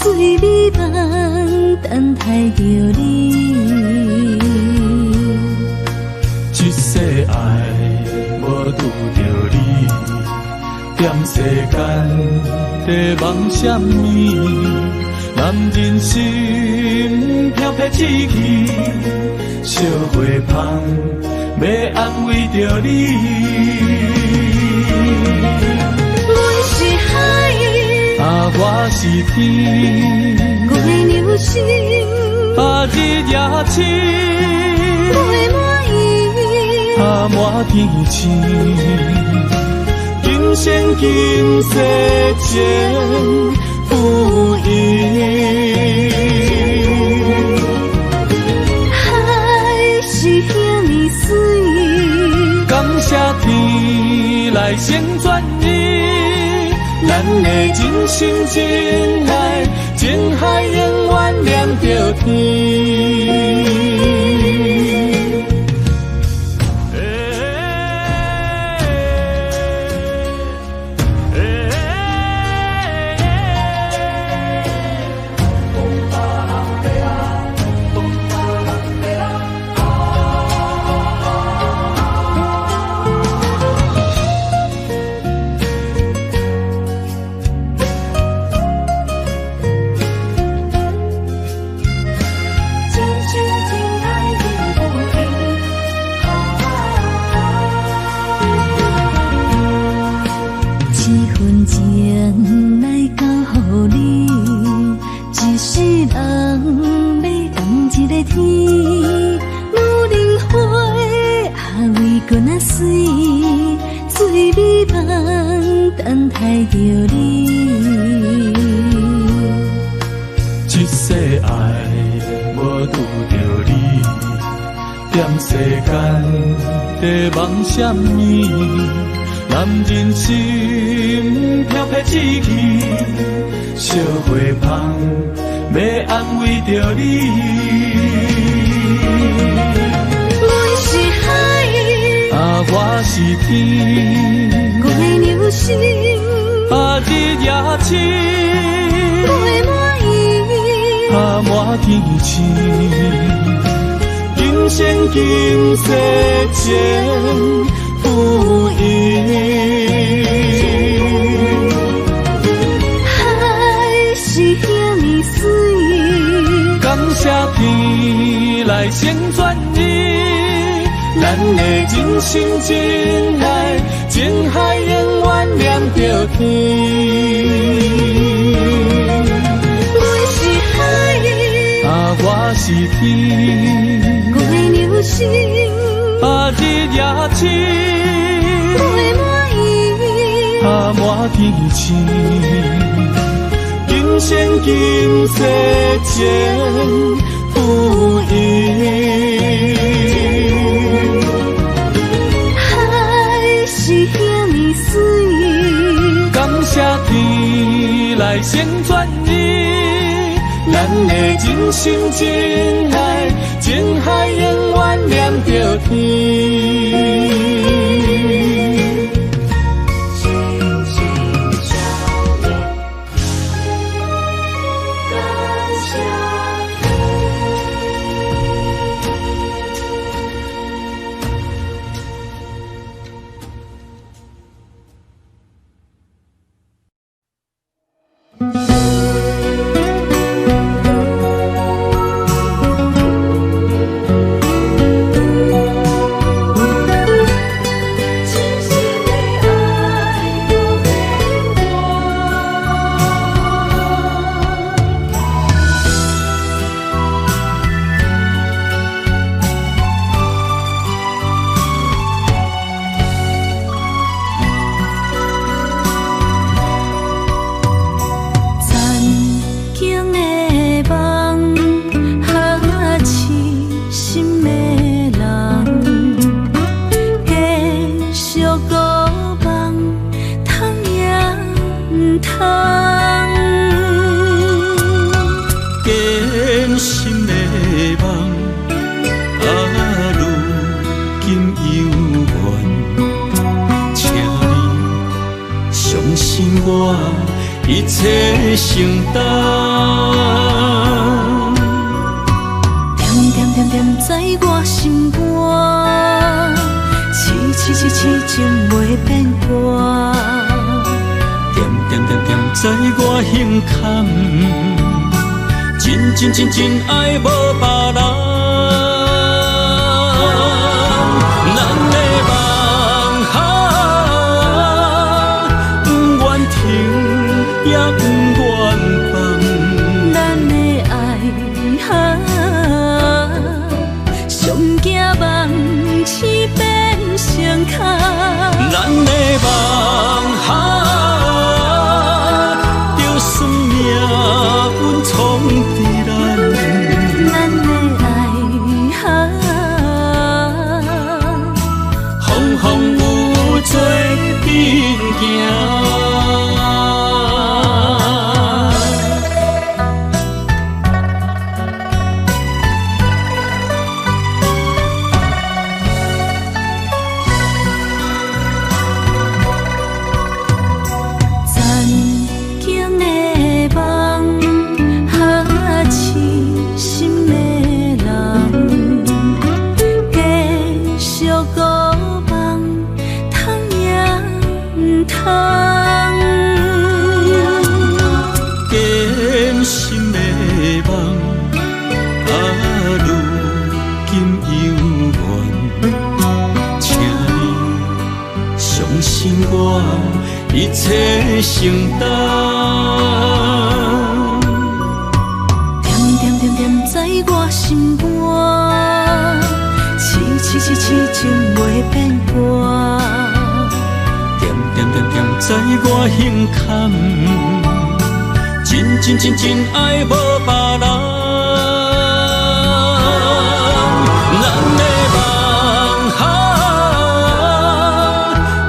水美梦等待着你。一世爱无拄着你，踮世间在梦什么？男人心飘撇志气，烧花香要安慰着你。阮是海，我是天，月流星，日夜星，月满意，满天星。今生今世前不移。海是遐尼水，感谢天来成全你，咱的真心真爱，情海永远连着天。等待着你，一世爱无拄着你，踮世间在梦什么？男人心飘撇志气，烧花香要安慰着你。阮是海，我是天，月流星，日夜星，月满意，满天星。今生今世前不移。海是遐尼水，感谢天来成全你，咱的真心真爱，情海永远连着天。阮是海，我是天，月流星，日夜星，月满意，满天星。今生今世前不移。海是遐尼水，感谢天来成全你，咱的真心真爱，情海永远连着天。一切承担。点点点点在我心肝，痴痴痴情袂变卦。点点点点在我胸坎，真真真真爱无别人。咱的梦想，不愿停，也不愿放。咱的爱上惊梦痴变成空。咱的梦想，就算命运闯伫咱，咱的爱风风雨做阵行。一切承担，点点点点在我心肝，痴痴痴痴情袂变卦。点点点点在我胸坎，真真真真爱无别人。咱的梦想，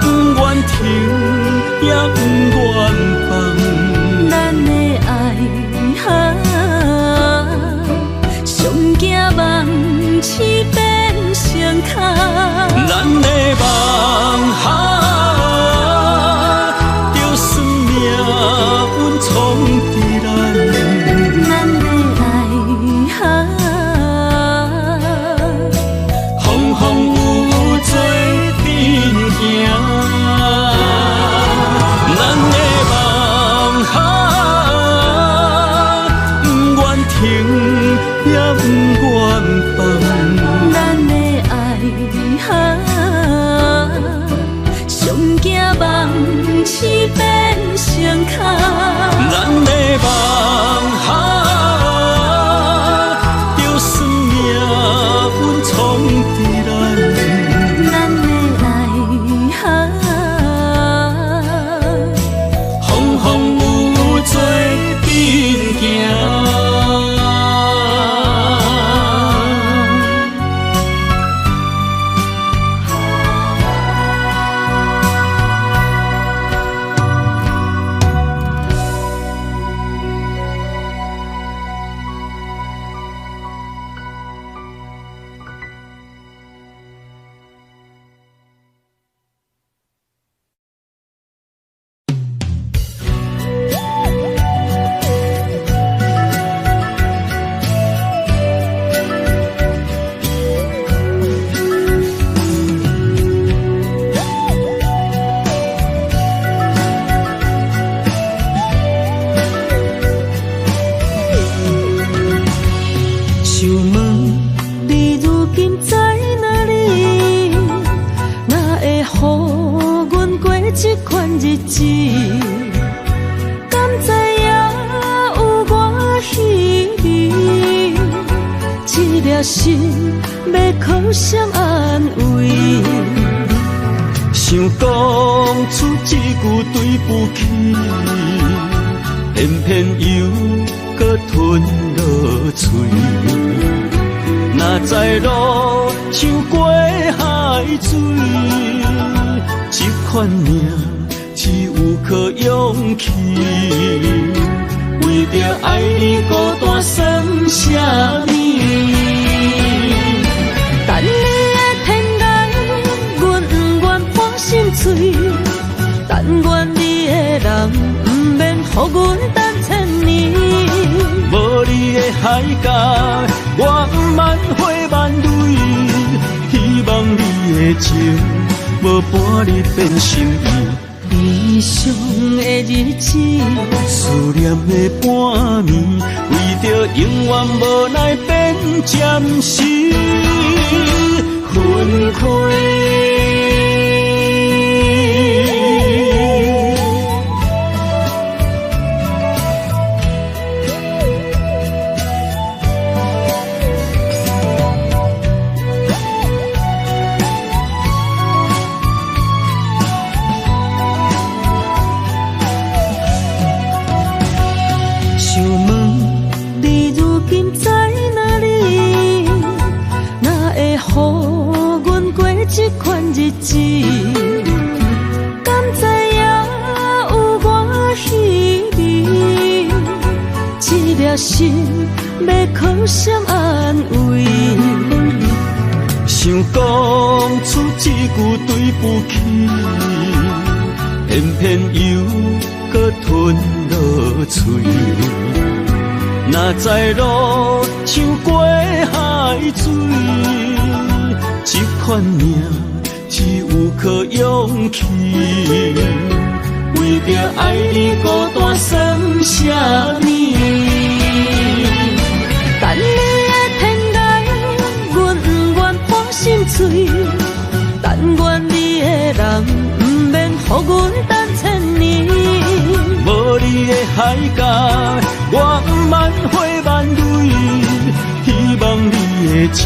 不愿停，也不愿放。咱的爱上惊梦痴变成空。咱的梦想，就算命运闯伫咱，咱的爱风风雨做阵行。咱的梦想，不愿停，也不愿放。咱的爱上惊梦痴变成空。咱的梦想，就算命运闯伫咱，咱的爱风风雨做阵行。心要靠谁安慰？想讲出一句对不起，偏偏又搁吞落嘴。若知路像过海水，这款命只有靠勇气。为着爱你孤单算什么？等你的天涯，阮不愿破心碎。但愿你的人不免予阮等千年。无你的海角，我万花万蕊，希望你的情无半日变心意。悲伤的日子，思念的半暝，为着永远无奈变暂时分开。这款日子，敢知影有我稀微？一粒心要靠谁安慰？想讲出一句对不起，偏偏又搁吞落嘴。若知路像过海水。这款命只有靠勇气，为着爱你孤单算啥物？等你的天涯，阮不愿放心碎。但愿你的人，不免予阮等千年。无你的海角，我万花万蕊，希望你的情。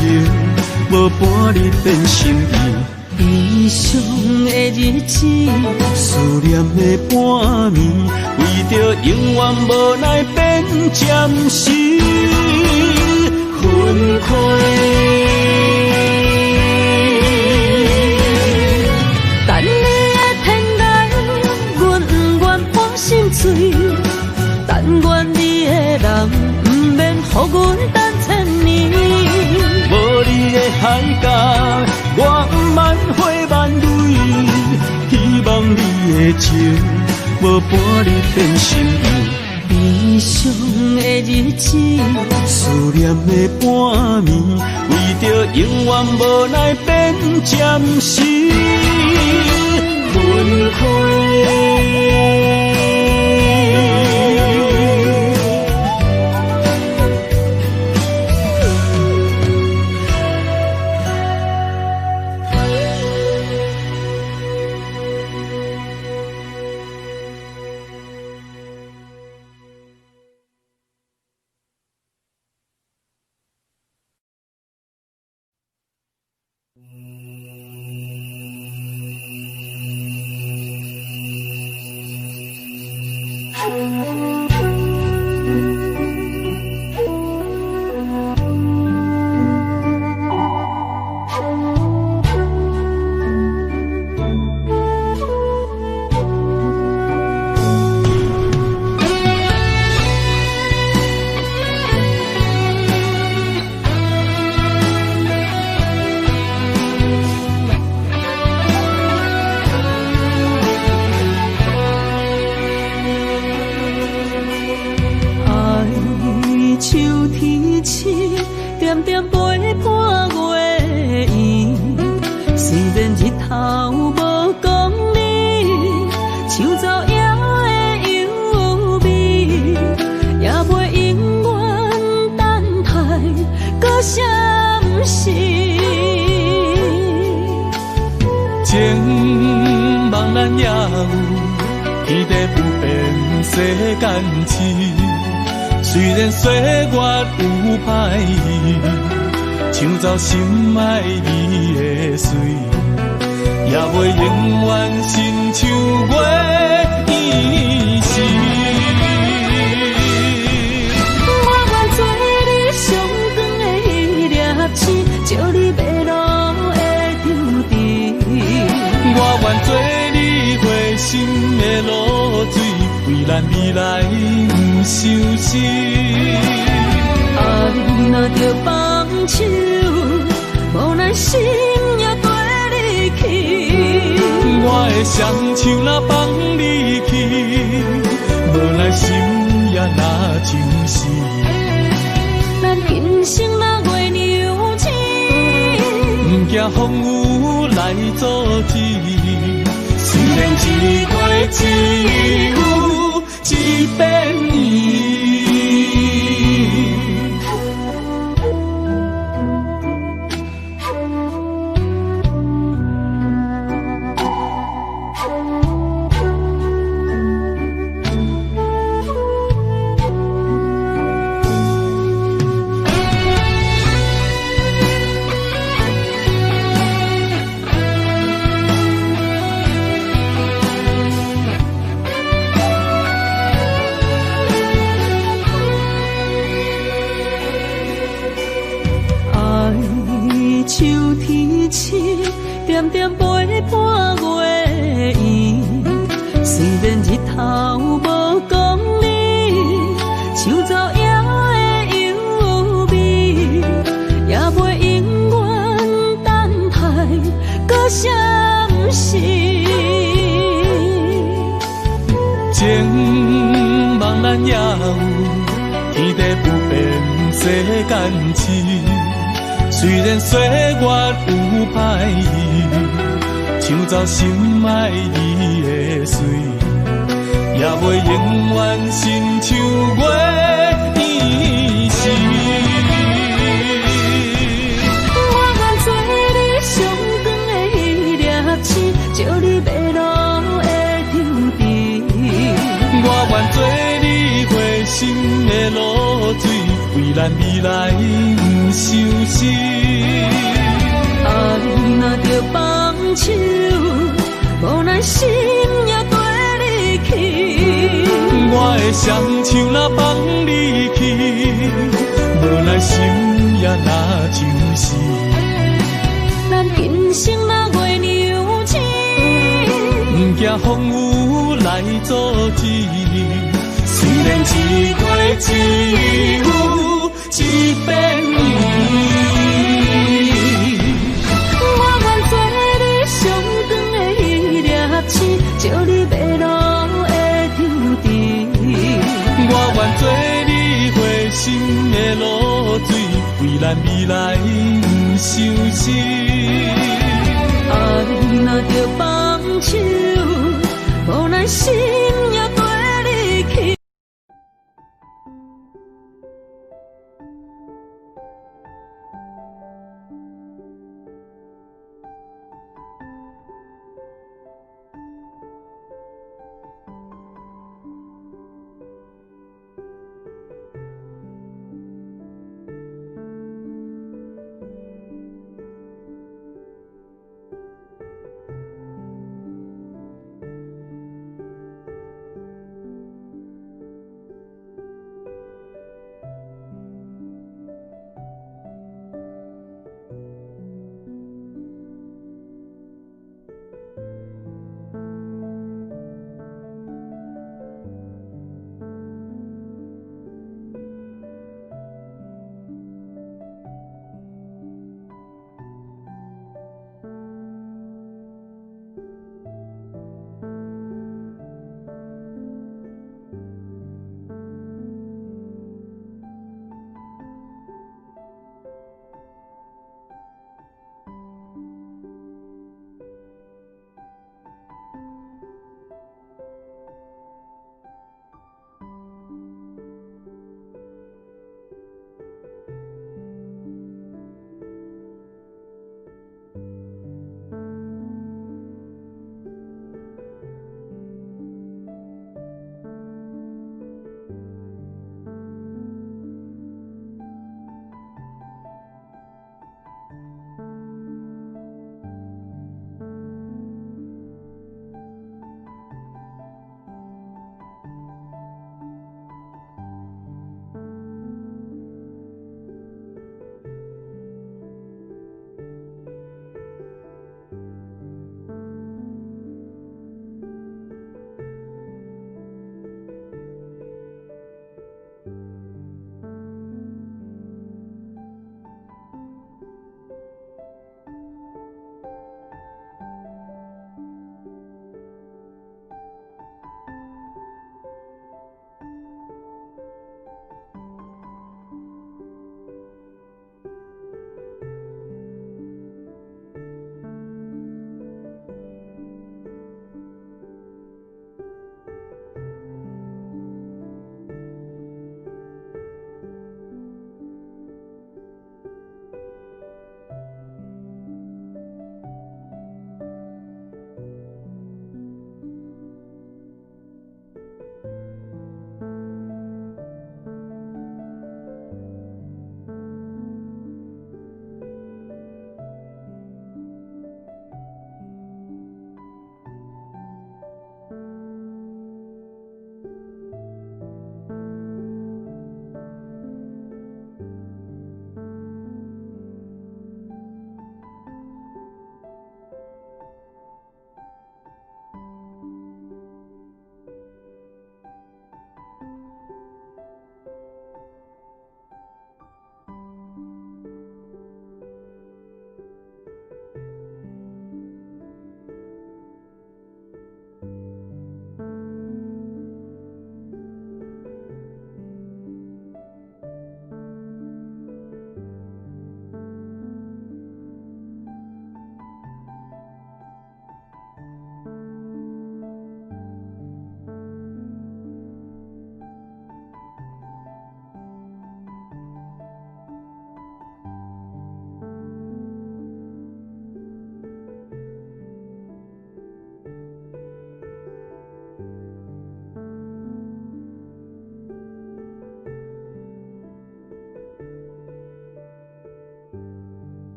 无半日变心意，悲伤的日子，思念的半暝，为着永远无奈变暂时分开。等你的天涯，阮不愿放心碎。但愿你的人，不免予阮等千年。无你的海角，我万花万蕊，希望你的情无半日变心意。悲伤的日子，思念的半暝，为着永远无奈变暂时分开。虽然岁月有歹意，抢走心爱你的水，也袂永远亲像月依时。我愿做你上长的迄粒星，照你迷路的场地。我愿做你回心的露水，为咱未来不伤心。爱若着放手，无奈心也跟你去。我的双手若放你去，无奈心若像是。咱今生若月娘亲，不惊风雨来阻止。虽然一月只有一百年。秋天深，点点陪伴月圆。虽然日头无讲理，像走野的幽味，也袂永远等待搁闪逝。情茫然也有，天地不变，世间痴。虽然岁月有歹意，抢走心爱你的水，也袂永远亲像月圆时。我愿做你上长的迄粒星，照你迷路的场地。我愿做你回心的露水，为咱未来不伤心。爱若着放手，无奈心也跟你去。我的双手若放你去，无奈心也若像是。咱今生若月娘亲，不惊风雨来阻止。虽然一月只有一百年。照你迷路的场地，我愿做你回心的露水，为咱未来不伤心。爱若着放手，无奈心。